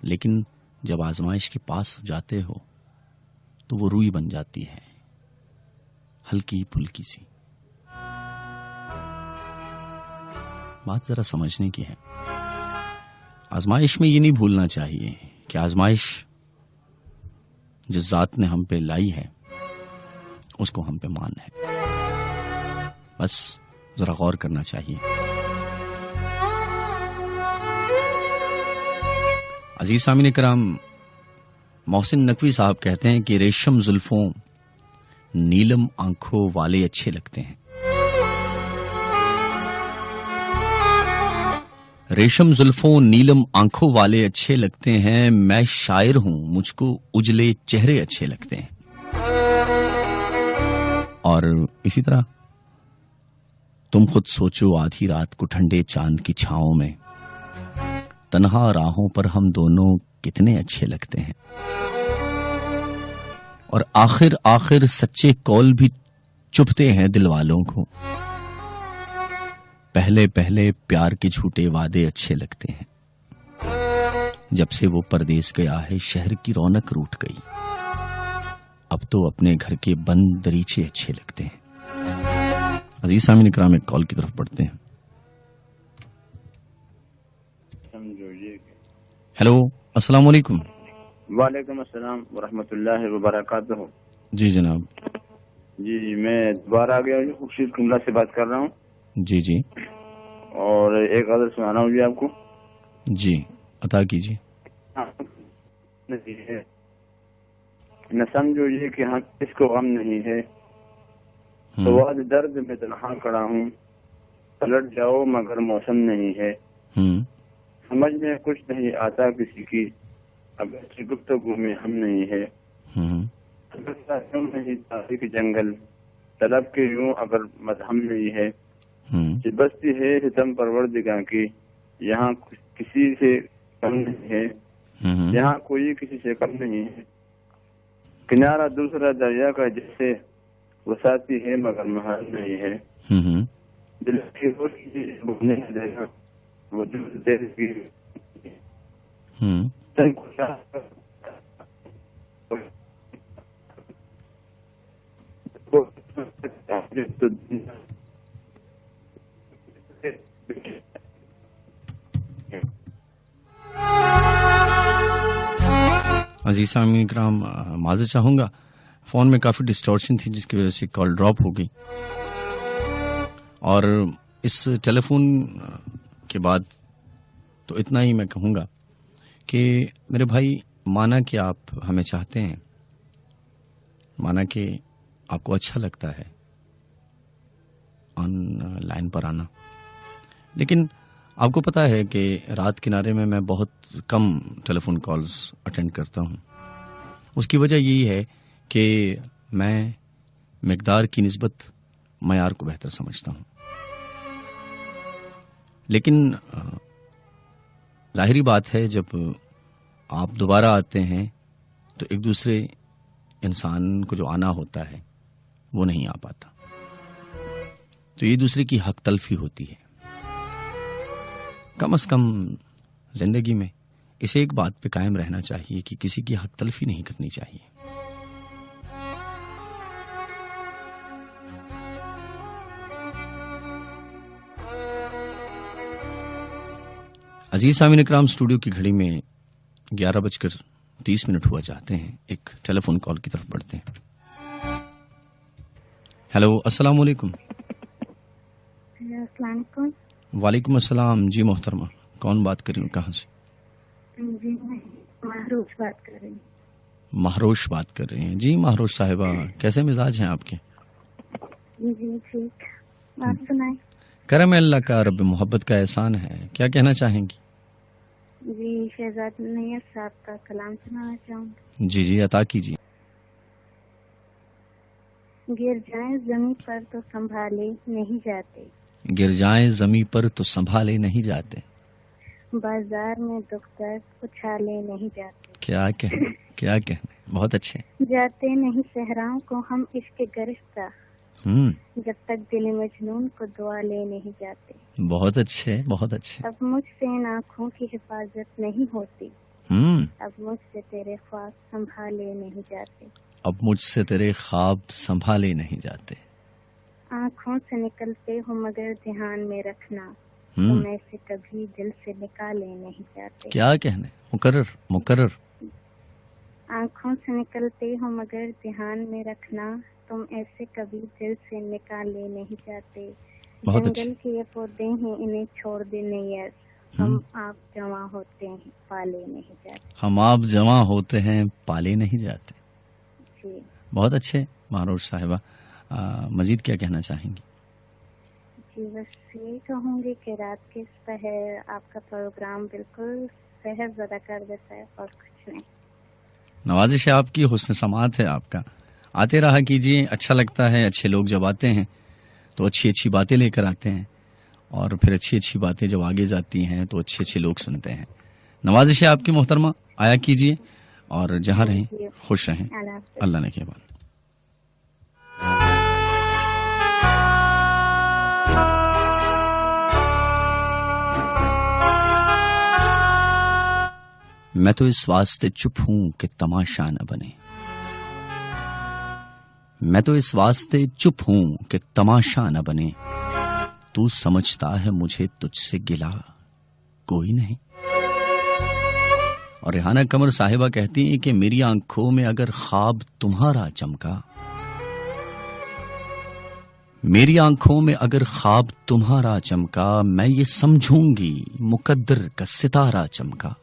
لیکن جب آزمائش کے پاس جاتے ہو تو وہ روئی بن جاتی ہے، ہلکی پھلکی سی۔ بات ذرا سمجھنے کی ہے۔ آزمائش میں یہ نہیں بھولنا چاہیے کہ آزمائش جس ذات نے ہم پہ لائی ہے اس کو ہم پہ مان ہے، بس ذرا غور کرنا چاہیے۔ عزیز سامعین کرام، محسن نقوی صاحب کہتے ہیں کہ ریشم زلفوں نیلم آنکھوں والے اچھے لگتے ہیں، ریشم زلفوں نیلم آنکھوں والے اچھے لگتے ہیں، میں شاعر ہوں مجھ کو اجلے چہرے اچھے لگتے ہیں۔ اور اسی طرح تم خود سوچو آدھی رات کو ٹھنڈے چاند کی چھاؤں میں، تنہا راہوں پر ہم دونوں کتنے اچھے لگتے ہیں۔ اور آخر سچے کول بھی چبھتے ہیں دل والوں کو، پہلے پیار کے جھوٹے وعدے اچھے لگتے ہیں، جب سے وہ پردیس گیا ہے شہر کی رونق روٹ گئی، اب تو اپنے گھر کے بند دریچے اچھے لگتے ہیں۔ عزیز سامعین کرام، ایک کال کی طرف بڑھتے ہیں۔ ہیلو، السلام علیکم۔ وعلیکم السلام ورحمۃ اللہ وبرکاتہ۔ جی جناب۔ جی میں دوبارہ آ گیا ہوں، خورشید کملا سے بات کر رہا ہوں۔ جی اور ایک غزل سنانا ہوں جی آپ کو۔ جی عطا کیجیے۔ نہ سمجھو یہ کہ ہاں کس کو غم نہیں ہے، تو آج درد میں تنہا کھڑا ہوں، پلٹ جاؤ مگر موسم نہیں ہے، سمجھ میں کچھ نہیں آتا کسی کی، اگر گفتگو میں ہم نہیں ہے، نہیں تاریخ جنگل طلب کے یوں اگر مذہب نہیں ہے، کہ بستی ہے ستم پروردگاہ کی، یہاں کسی سے کم نہیں ہے، یہاں کوئی کسی سے کم نہیں ہے، کنارہ دوسرا دریا کا جیسے وسعتی ہے مگر محال نہیں ہے، دل کی روشنی بھولنے دے گا وہ دل کی عزیز سامعین کرام، معذرت چاہوں گا، فون میں کافی ڈسٹورشن تھی جس کی وجہ سے کال ڈراپ ہو گئی. اور اس ٹیلی فون کے بعد تو اتنا ہی میں کہوں گا کہ میرے بھائی، مانا کہ آپ ہمیں چاہتے ہیں، مانا کہ آپ کو اچھا لگتا ہے آن لائن پر آنا، لیکن آپ کو پتا ہے کہ رات کنارے میں بہت کم ٹیلی فون کالز اٹینڈ کرتا ہوں. اس کی وجہ یہی ہے کہ میں مقدار کی نسبت معیار کو بہتر سمجھتا ہوں. لیکن ظاہری بات ہے، جب آپ دوبارہ آتے ہیں تو ایک دوسرے انسان کو جو آنا ہوتا ہے وہ نہیں آ پاتا، تو یہ دوسرے کی حق تلفی ہوتی ہے. کم از کم زندگی میں اسے ایک بات پہ قائم رہنا چاہیے کہ کسی کی حق تلفی نہیں کرنی چاہیے. عزیز سامعین اکرام، اسٹوڈیو کی گھڑی میں 11:30 ہوا چاہتے ہیں. ایک ٹیلی فون کال کی طرف بڑھتے ہیں. ہیلو، السلام علیکم. السلام علیکم. وعلیکم السلام. جی محترمہ، کون بات کر رہی ہوں، کہاں سے؟ جی میں مہروش بات کر رہی ہوں. مہروش بات کر رہی ہیں. جی مہروش صاحبہ، کیسے مزاج ہیں آپ کے؟ جی ٹھیک. آپ سنائیں. کرم اللہ کا، رب محبت کا احسان ہے. کیا کہنا چاہیں گی؟ جی شہزاد نیت صاحب کا کلام سنانا چاہوں گی. جی جی، عطا کیجیے. گر جائیں زمین پر تو سنبھالے نہیں جاتے، گر جائیں زمیں پر تو سنبھالے نہیں جاتے، بازار میں دختر اچھالے نہیں جاتے. کیا کہنے، کیا کہنے، بہت اچھے. جاتے نہیں صحراؤں کو ہم عشق گرفتہ، جب تک دل مجنون کو دعا لے نہیں جاتے. بہت اچھے، بہت اچھے. اب مجھ سے ان آنکھوں کی حفاظت نہیں ہوتی، اب مجھ سے تیرے خواب سنبھالے نہیں جاتے، اب مجھ سے تیرے خواب سنبھالے نہیں جاتے. آنکھوں سے نکلتے ہو مگر دھیان میں رکھنا، تم ایسے کبھی دل سے نکالے نہیں جاتے. کیا کہنے، مکرر مکرر. آنکھوں سے نکلتے ہو مگر دھیان میں رکھنا، تم ایسے کبھی دل سے نکالے نہیں جاتے. جنگل کے یہ پودے ہیں انہیں چھوڑ دے نیز، ہم آپ جمع ہوتے ہیں پالے نہیں جاتے. ہم آپ جمع ہوتے ہیں پالے نہیں جاتے. جی بہت اچھے مہروش صاحبہ. مزید کیا کہنا چاہیں گی؟ جی بس یہی کہوں گی کہ رات کے پہر آپ کا پروگرام بالکل سحر زدہ کر دیتا ہے اور کچھ نہیں. نوازش ہے آپ کی، حسن سماعت ہے آپ کا. آتے رہا کیجیے، اچھا لگتا ہے. اچھے لوگ جب آتے ہیں تو اچھی اچھی باتیں لے کر آتے ہیں، اور پھر اچھی اچھی باتیں جب آگے جاتی ہیں تو اچھے اچھے لوگ سنتے ہیں. نوازش ہے آپ کی محترمہ، آیا کیجیے اور جہاں رہیں خوش رہیں. اللہ نے کے بعد. میں تو اس واسطے چپ ہوں کہ تماشا نہ بنے، میں تو اس واسطے چپ ہوں کہ تماشا نہ بنے، تو سمجھتا ہے مجھے تجھ سے گلا کوئی نہیں. اور ریحانہ قمر صاحبہ کہتی ہیں کہ میری آنکھوں میں اگر خواب تمہارا چمکا، میری آنکھوں میں اگر خواب تمہارا چمکا، میں یہ سمجھوں گی مقدر کا ستارہ چمکا.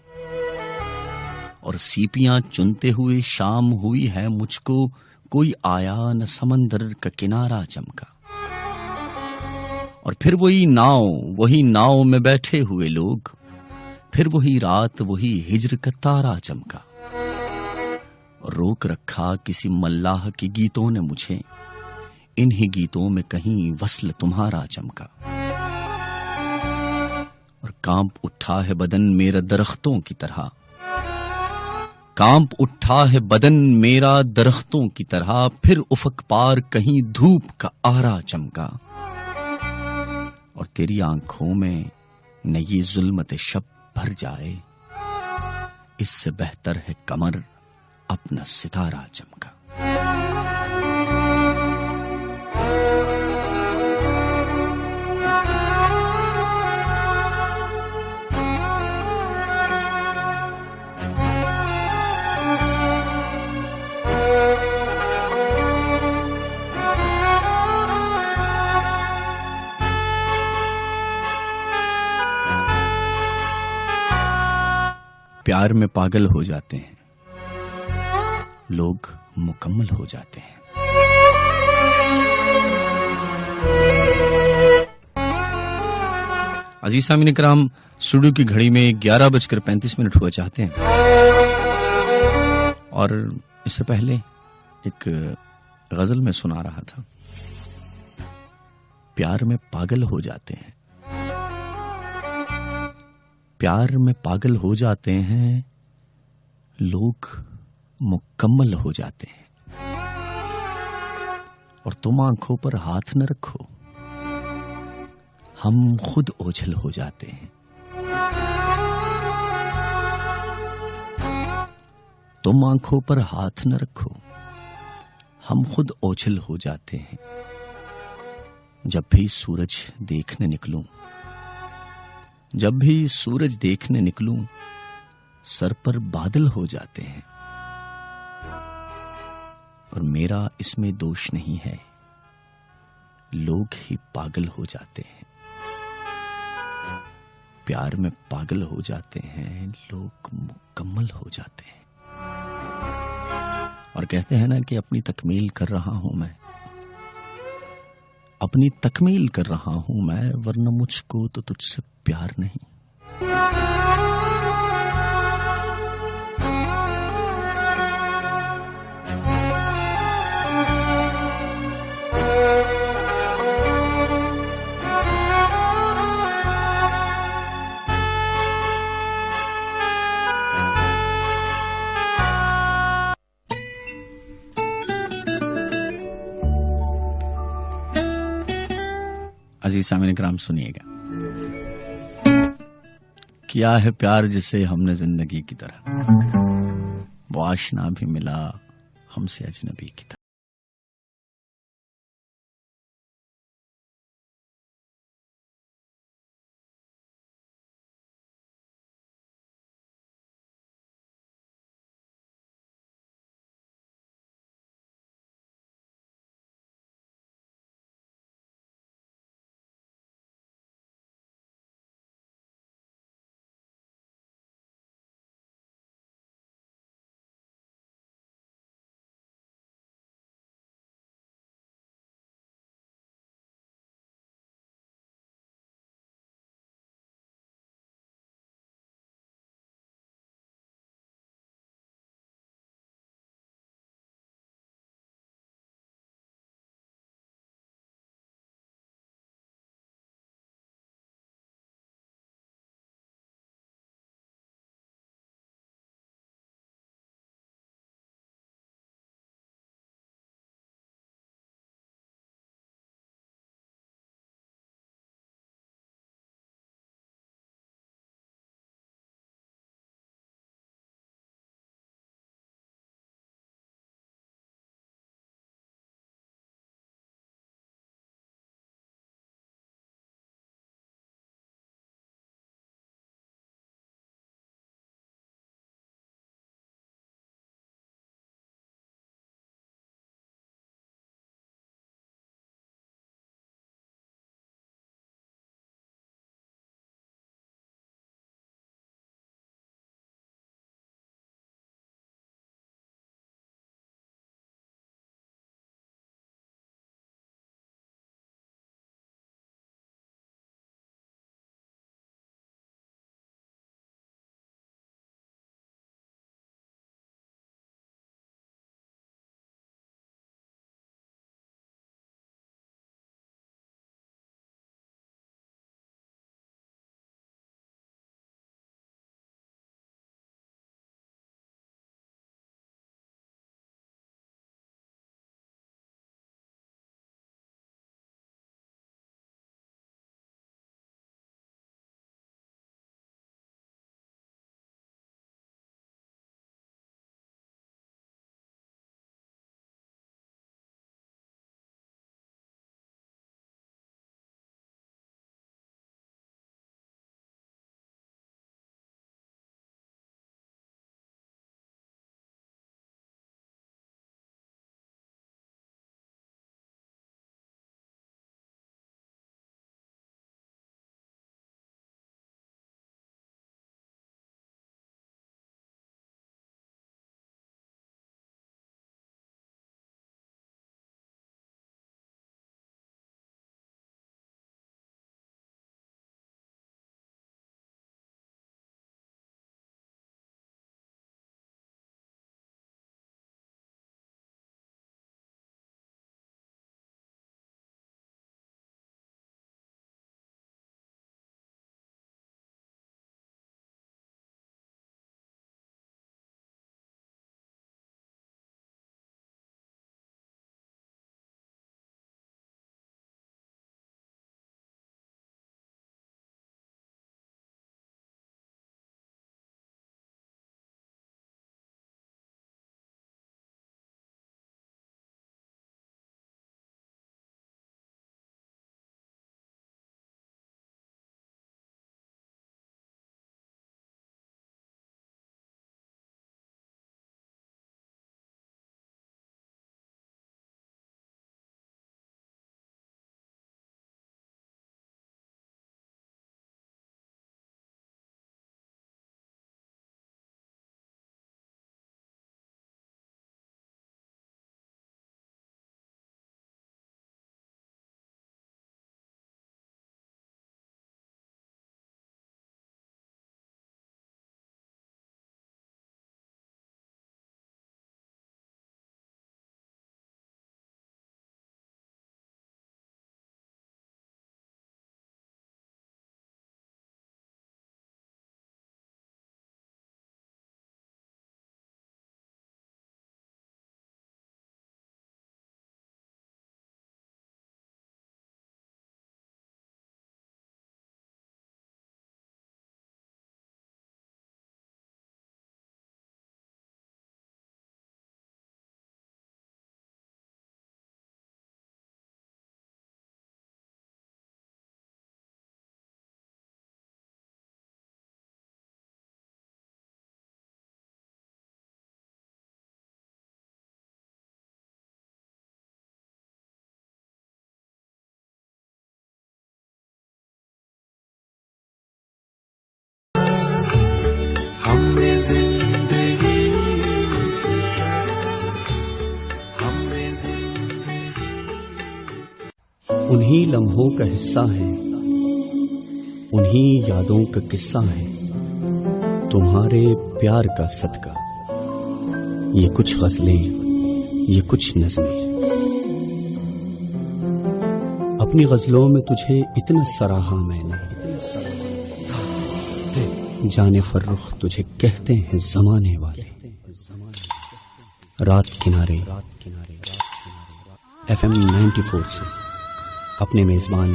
اور سیپیاں چنتے ہوئے شام ہوئی ہے مجھ کو، کوئی آیا نہ سمندر کا کنارہ چمکا. اور پھر وہی ناؤ میں بیٹھے ہوئے لوگ، پھر وہی رات وہی ہجر کا تارہ چمکا. اور روک رکھا کسی ملاح کے گیتوں نے مجھے، انہی گیتوں میں کہیں وصل تمہارا چمکا. اور کانپ اٹھا ہے بدن میرا درختوں کی طرح، کانپ اٹھا ہے بدن میرا درختوں کی طرح، پھر افق پار کہیں دھوپ کا آرا چمکا. اور تیری آنکھوں میں نہ یہ ظلمت شب بھر جائے، اس سے بہتر ہے قمر اپنا ستارہ چمکا. پیار میں پاگل ہو جاتے ہیں، لوگ مکمل ہو جاتے ہیں۔ عزیز سامعین کرام، اسٹوڈیو کی گھڑی میں 11:35 ہوا چاہتے ہیں، اور اس سے پہلے ایک غزل میں سنا رہا تھا، پیار میں پاگل ہو جاتے ہیں، پیار میں پاگل ہو جاتے ہیں، لوگ مکمل ہو جاتے ہیں، اور تم آنکھوں پر ہاتھ نہ رکھو، ہم خود اوجھل ہو جاتے ہیں۔ تم آنکھوں پر ہاتھ نہ رکھو، ہم خود اوجھل ہو جاتے ہیں۔ جب بھی سورج دیکھنے نکلوں، جب بھی سورج دیکھنے نکلوں، سر پر بادل ہو جاتے ہیں، اور میرا اس میں دوش نہیں ہے، لوگ ہی پاگل ہو جاتے ہیں۔ پیار میں پاگل ہو جاتے ہیں، لوگ مکمل ہو جاتے ہیں، اور کہتے ہیں نا کہ اپنی تکمیل کر رہا ہوں میں، اپنی تکمیل کر رہا ہوں میں، ورنہ مجھ کو تو تجھ سے پیار نہیں۔ عزیز سامعین کرام، سنیے گا، کیا ہے پیار جسے ہم نے زندگی کی طرح، وہ آشنا بھی ملا ہم سے اجنبی کی طرح۔ انہی لمحوں کا حصہ ہے، انہی یادوں کا قصہ ہے، تمہارے پیار کا صدقہ، یہ کچھ غزلیں، یہ کچھ نظمیں۔ اپنی غزلوں میں تجھے اتنا سراہا میں نے، جانے فرخ تجھے کہتے ہیں زمانے والے۔ رات کنارے FM 94 سے اپنے میزبان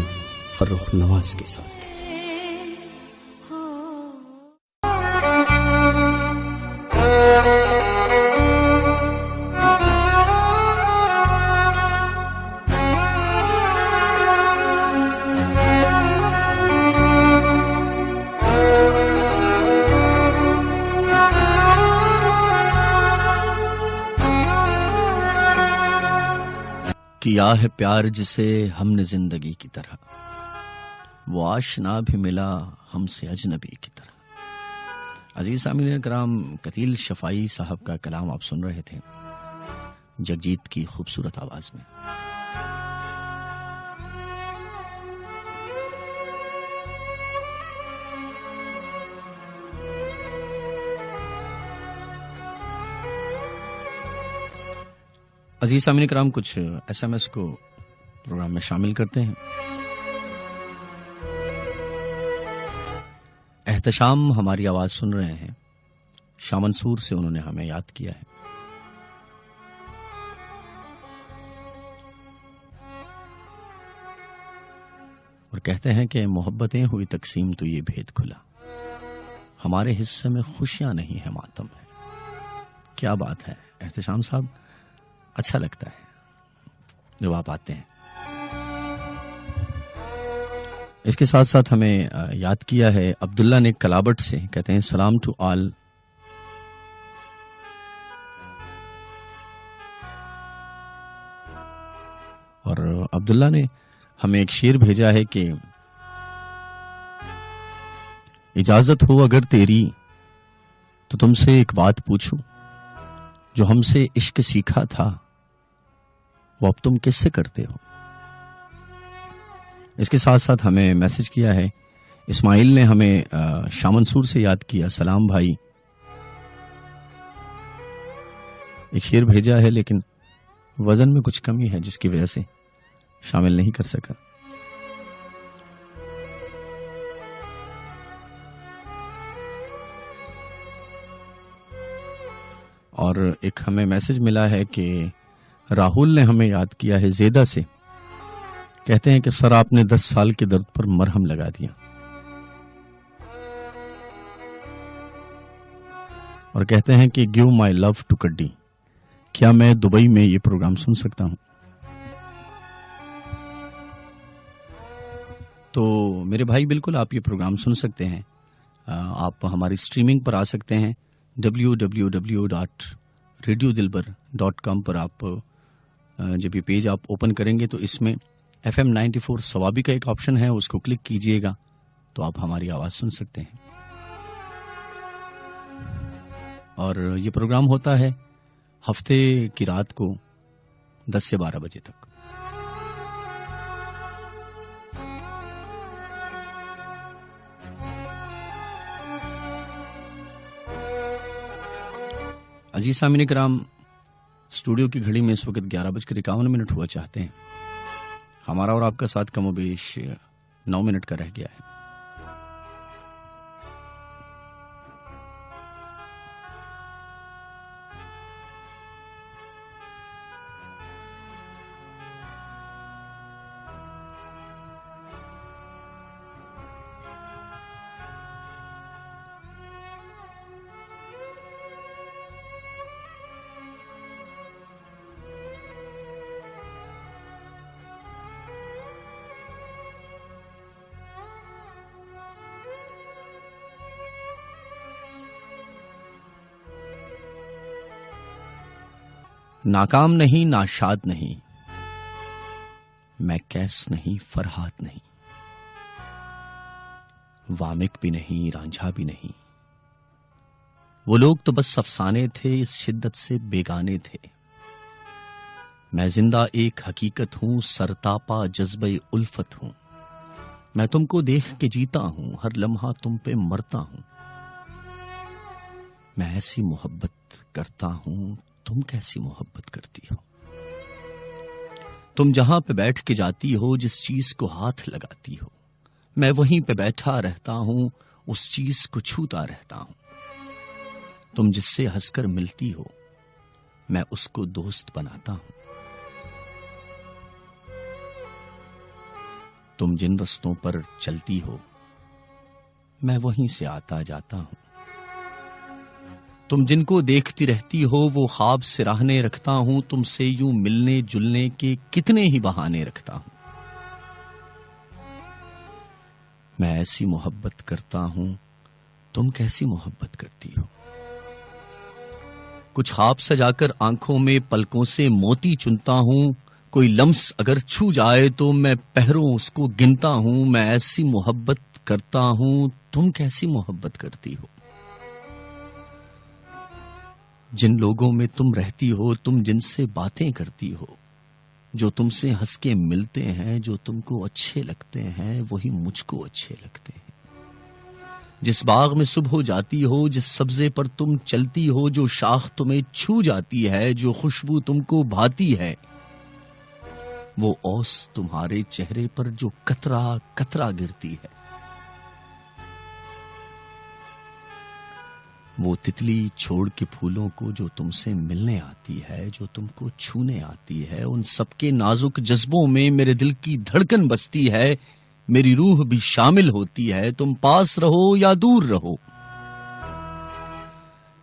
فرخ نواز کے ساتھ۔ کیا ہے پیار جسے ہم نے زندگی کی طرح، وہ آشنا بھی ملا ہم سے اجنبی کی طرح۔ عزیز سامعین کرام، قتیل شفاعی صاحب کا کلام آپ سن رہے تھے جگجیت کی خوبصورت آواز میں۔ عزیز سامعین کرام، کچھ SMS کو پروگرام میں شامل کرتے ہیں۔ احتشام ہماری آواز سن رہے ہیں، شاہ منصور سے انہوں نے ہمیں یاد کیا ہے۔ اور کہتے ہیں کہ محبتیں ہوئی تقسیم تو یہ بھید کھلا، ہمارے حصے میں خوشیاں نہیں ہے ماتم ہے۔ کیا بات ہے احتشام صاحب، اچھا لگتا ہے جب آپ آتے ہیں۔ اس کے ساتھ ساتھ ہمیں یاد کیا ہے عبداللہ نے کلابٹ سے، کہتے ہیں سلام ٹو آل۔ اور عبداللہ نے ہمیں ایک شعر بھیجا ہے کہ اجازت ہو اگر تیری تو تم سے ایک بات پوچھوں، جو ہم سے عشق سیکھا تھا وہ اب تم کس سے کرتے ہو۔ اس کے ساتھ ساتھ ہمیں میسج کیا ہے اسماعیل نے، ہمیں شاہ منصور سے یاد کیا، سلام بھائی۔ ایک شعر بھیجا ہے لیکن وزن میں کچھ کمی ہے جس کی وجہ سے شامل نہیں کر سکا۔ اور ایک ہمیں میسج ملا ہے کہ راہل نے ہمیں یاد کیا ہے زیدہ سے، کہتے ہیں کہ سر آپ نے 10 سال کے درد پر مرہم لگا دیا۔ اور کہتے ہیں کہ گیو مائی لو ٹو کڈی، کیا میں دبئی میں یہ پروگرام سن سکتا ہوں؟ تو میرے بھائی بالکل آپ یہ پروگرام سن سکتے ہیں، آپ ہماری اسٹریمنگ پر آ سکتے ہیں www.radiodilbar.com پر۔ آپ جب یہ پیج آپ اوپن کریں گے تو اس میں FM 94 سوابی کا ایک آپشن ہے، اس کو کلک کیجئے گا تو آپ ہماری آواز سن سکتے ہیں۔ اور یہ پروگرام ہوتا ہے ہفتے کی رات کو 10 سے 12 بجے تک۔ عزیز سامعین کرام، اسٹوڈیو کی گھڑی میں اس وقت 11:51 ہوا چاہتے ہیں۔ ہمارا اور آپ کا ساتھ کم و بیش 9 منٹ کا رہ گیا ہے۔ ناکام نہیں، ناشاد نہیں، میں کیس نہیں، فرحات نہیں، وامق بھی نہیں، رانجھا بھی نہیں، وہ لوگ تو بس افسانے تھے، اس شدت سے بیگانے تھے، میں زندہ ایک حقیقت ہوں، سرتاپا جذبہ الفت ہوں، میں تم کو دیکھ کے جیتا ہوں، ہر لمحہ تم پہ مرتا ہوں، میں ایسی محبت کرتا ہوں، تم کیسی محبت کرتی ہو؟ تم جہاں پہ بیٹھ کے جاتی ہو، جس چیز کو ہاتھ لگاتی ہو، میں وہیں پہ بیٹھا رہتا ہوں، اس چیز کو چھوتا رہتا ہوں۔ تم جس سے ہنس کر ملتی ہو، میں اس کو دوست بناتا ہوں۔ تم جن رستوں پر چلتی ہو، میں وہیں سے آتا جاتا ہوں۔ تم جن کو دیکھتی رہتی ہو، وہ خواب سراہنے رکھتا ہوں، تم سے یوں ملنے جلنے کے کتنے ہی بہانے رکھتا ہوں۔ میں ایسی محبت کرتا ہوں، تم کیسی محبت کرتی ہو؟ کچھ خواب سجا کر آنکھوں میں پلکوں سے موتی چنتا ہوں، کوئی لمس اگر چھو جائے تو میں پہروں اس کو گنتا ہوں۔ میں ایسی محبت کرتا ہوں، تم کیسی محبت کرتی ہو؟ جن لوگوں میں تم رہتی ہو، تم جن سے باتیں کرتی ہو، جو تم سے ہنس کے ملتے ہیں، جو تم کو اچھے لگتے ہیں، وہی مجھ کو اچھے لگتے ہیں۔ جس باغ میں صبح ہو جاتی ہو، جس سبزے پر تم چلتی ہو، جو شاخ تمہیں چھو جاتی ہے، جو خوشبو تم کو بھاتی ہے، وہ اوس تمہارے چہرے پر جو قطرہ قطرہ گرتی ہے، وہ تتلی چھوڑ کے پھولوں کو جو تم سے ملنے آتی ہے، جو تم کو چھونے آتی ہے، ان سب کے نازک جذبوں میں میرے دل کی دھڑکن بستی ہے، میری روح بھی شامل ہوتی ہے۔ تم پاس رہو یا دور رہو،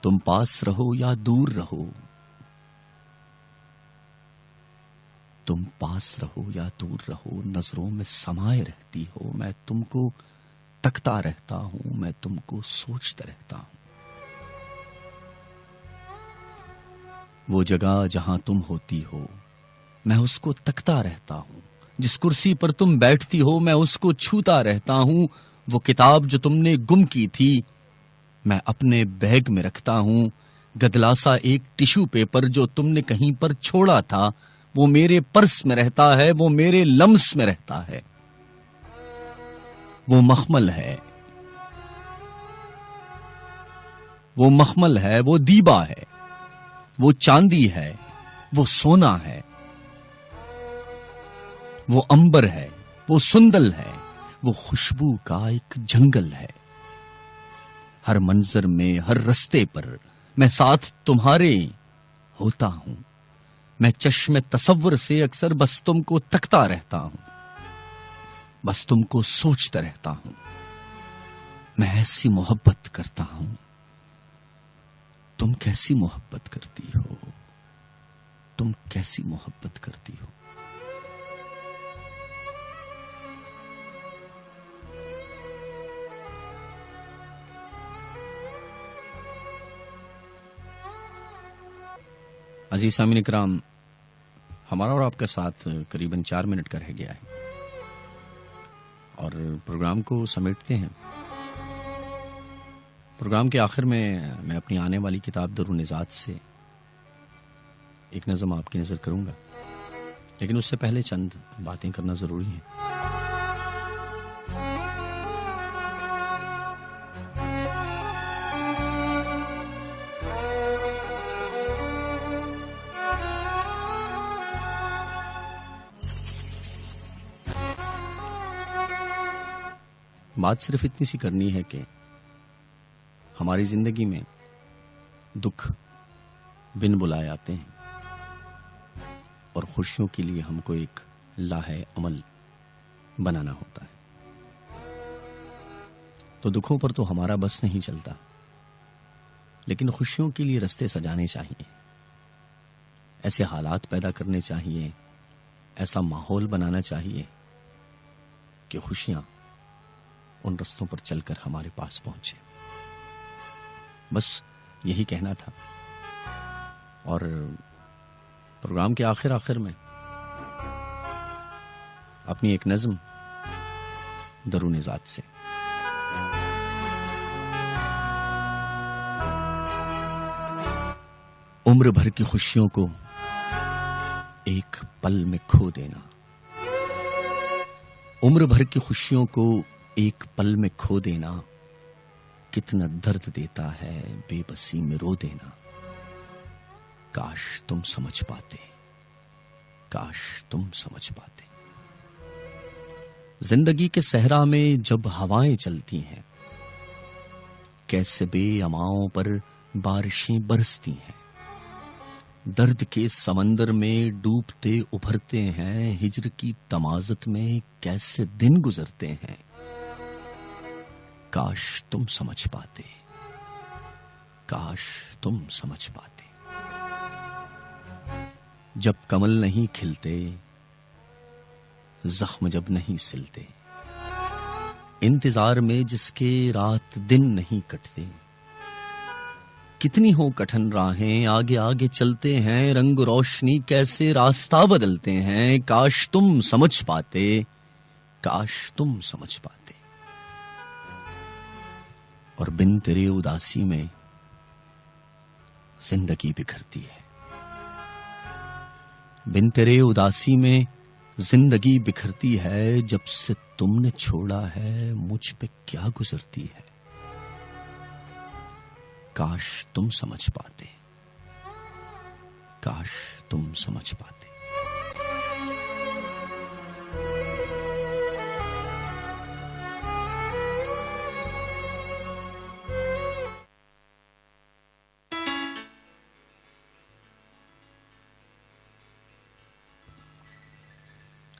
تم پاس رہو یا دور رہو، تم پاس رہو یا دور رہو، نظروں میں سمائے رہتی ہو، میں تم کو تکتا رہتا ہوں، میں تم کو سوچتا رہتا ہوں۔ وہ جگہ جہاں تم ہوتی ہو، میں اس کو تکتا رہتا ہوں، جس کرسی پر تم بیٹھتی ہو، میں اس کو چھوتا رہتا ہوں۔ وہ کتاب جو تم نے گم کی تھی، میں اپنے بیگ میں رکھتا ہوں۔ گدلاسا ایک ٹیشو پیپر جو تم نے کہیں پر چھوڑا تھا، وہ میرے پرس میں رہتا ہے، وہ میرے لمس میں رہتا ہے۔ وہ مخمل ہے، وہ مخمل ہے، وہ دیبا ہے، وہ چاندی ہے، وہ سونا ہے، وہ امبر ہے، وہ سندل ہے، وہ خوشبو کا ایک جنگل ہے۔ ہر منظر میں، ہر رستے پر میں ساتھ تمہارے ہوتا ہوں۔ میں چشم تصور سے اکثر بس تم کو تکتا رہتا ہوں، بس تم کو سوچتا رہتا ہوں۔ میں ایسی محبت کرتا ہوں، تم کیسی محبت کرتی ہو؟ تم کیسی محبت کرتی ہو؟ عزیز سامعین کرام، ہمارا اور آپ کا ساتھ قریباً 4 منٹ کا رہ گیا ہے اور پروگرام کو سمیٹتے ہیں۔ پروگرام کے آخر میں اپنی آنے والی کتاب درونِذات سے ایک نظم آپ کی نظر کروں گا، لیکن اس سے پہلے چند باتیں کرنا ضروری ہے۔ بات صرف اتنی سی کرنی ہے کہ ہماری زندگی میں دکھ بن بلائے آتے ہیں اور خوشیوں کے لیے ہم کو ایک لاہے عمل بنانا ہوتا ہے۔ تو دکھوں پر تو ہمارا بس نہیں چلتا، لیکن خوشیوں کے لیے رستے سجانے چاہیے، ایسے حالات پیدا کرنے چاہیے، ایسا ماحول بنانا چاہیے کہ خوشیاں ان رستوں پر چل کر ہمارے پاس پہنچے۔ بس یہی کہنا تھا، اور پروگرام کے آخر میں اپنی ایک نظم درونِذات سے۔ عمر بھر کی خوشیوں کو ایک پل میں کھو دینا، عمر بھر کی خوشیوں کو ایک پل میں کھو دینا، کتنا درد دیتا ہے بے بسی میں رو دینا۔ کاش تم سمجھ پاتے، کاش تم سمجھ پاتے۔ زندگی کے صحرا میں جب ہوائیں چلتی ہیں، کیسے بے اماؤں پر بارشیں برستی ہیں، درد کے سمندر میں ڈوبتے ابھرتے ہیں، ہجر کی تمازت میں کیسے دن گزرتے ہیں۔ کاش تم سمجھ پاتے، کاش تم سمجھ پاتے۔ جب کمل نہیں کھلتے، زخم جب نہیں سلتے، انتظار میں جس کے رات دن نہیں کٹتے، کتنی ہو کٹھن راہیں آگے آگے چلتے ہیں، رنگ روشنی کیسے راستہ بدلتے ہیں۔ کاش تم سمجھ پاتے، کاش تم سمجھ پاتے۔ اور بن تیرے اداسی میں زندگی بکھرتی ہے، بن تیرے اداسی میں زندگی بکھرتی ہے، جب سے تم نے چھوڑا ہے مجھ پہ کیا گزرتی ہے۔ کاش تم سمجھ پاتے، کاش تم سمجھ پاتے۔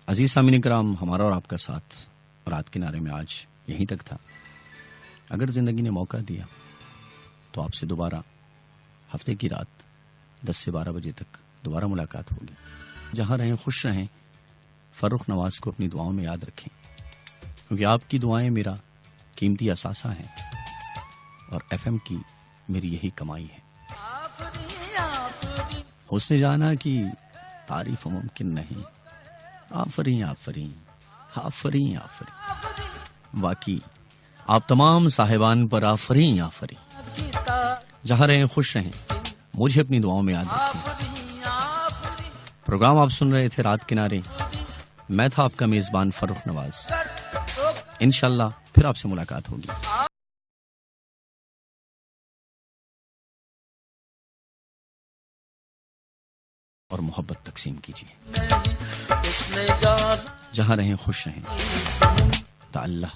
عزیز سامعین کرام، ہمارا اور آپ کا ساتھ رات کنارے میں آج یہیں تک تھا۔ اگر زندگی نے موقع دیا تو آپ سے دوبارہ ہفتے کی رات 10 سے 12 بجے تک دوبارہ ملاقات ہوگی۔ جہاں رہیں خوش رہیں، فرخ نواز کو اپنی دعاؤں میں یاد رکھیں، کیونکہ آپ کی دعائیں میرا قیمتی اثاثہ ہیں اور FM کی میری یہی کمائی ہے۔ حسن جانا کی تعریف ممکن نہیں، آفرین آفرین آفرین آفرین، باقی آپ تمام صاحبان پر آفرین آفرین۔ جہاں رہیں خوش رہیں، مجھے اپنی دعاؤں میں یاد رکھیں۔ پروگرام آپ سن رہے تھے رات کنارے، میں تھا آپ کا میزبان فرخ نواز۔ انشاءاللہ پھر آپ سے ملاقات ہوگی۔ اور محبت تقسیم کیجیے۔ جہاں رہیں خوش رہیں۔ تا اللہ۔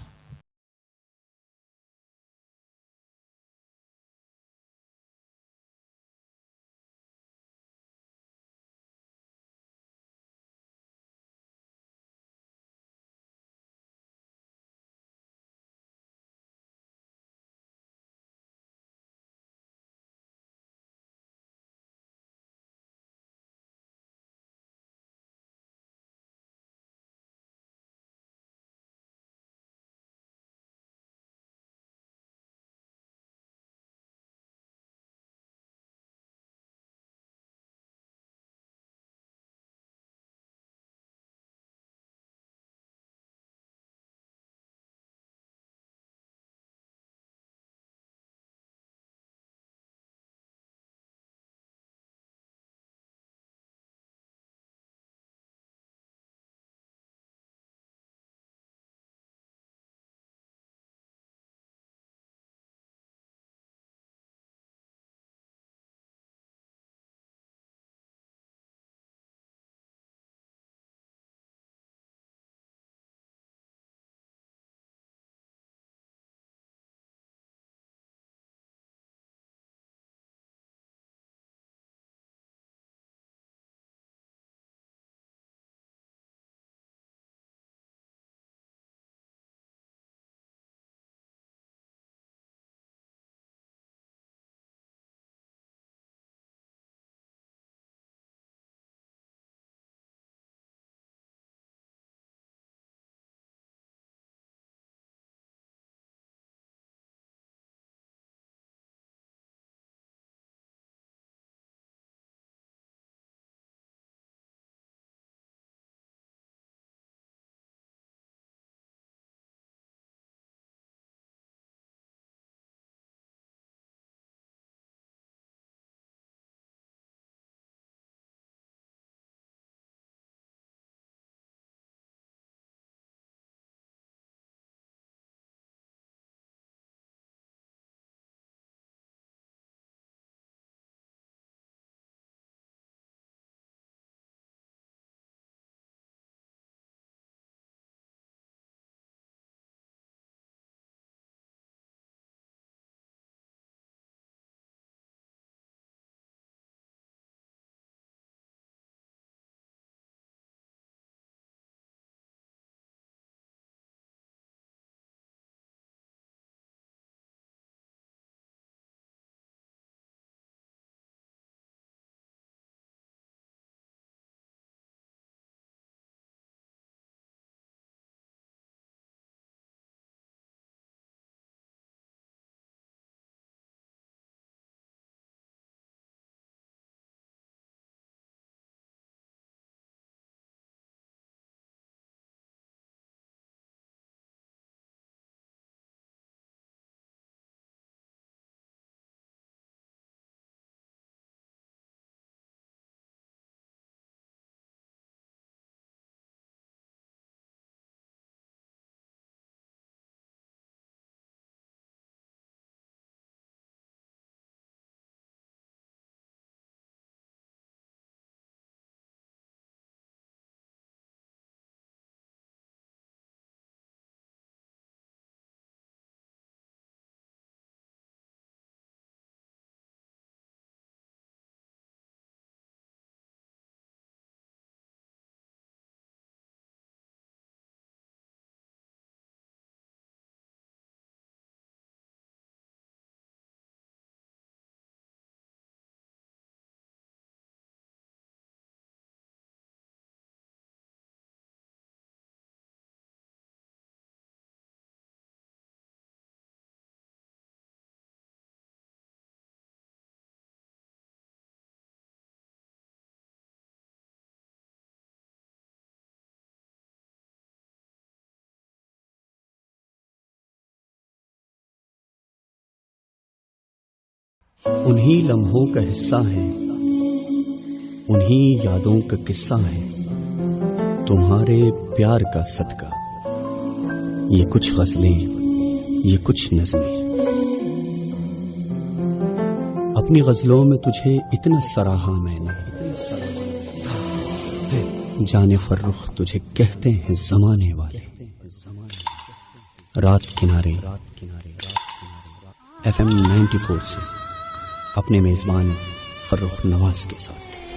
انہی لمحوں کا حصہ ہے، انہی یادوں کا قصہ ہے، تمہارے پیار کا صدقہ، یہ کچھ غزلیں، یہ کچھ نظمیں۔ اپنی غزلوں میں تجھے اتنا سراہا میں نے، جانے فرخ تجھے کہتے ہیں زمانے والے۔ رات کنارے FM 94 سے اپنے میزبان فرخ نواز کے ساتھ۔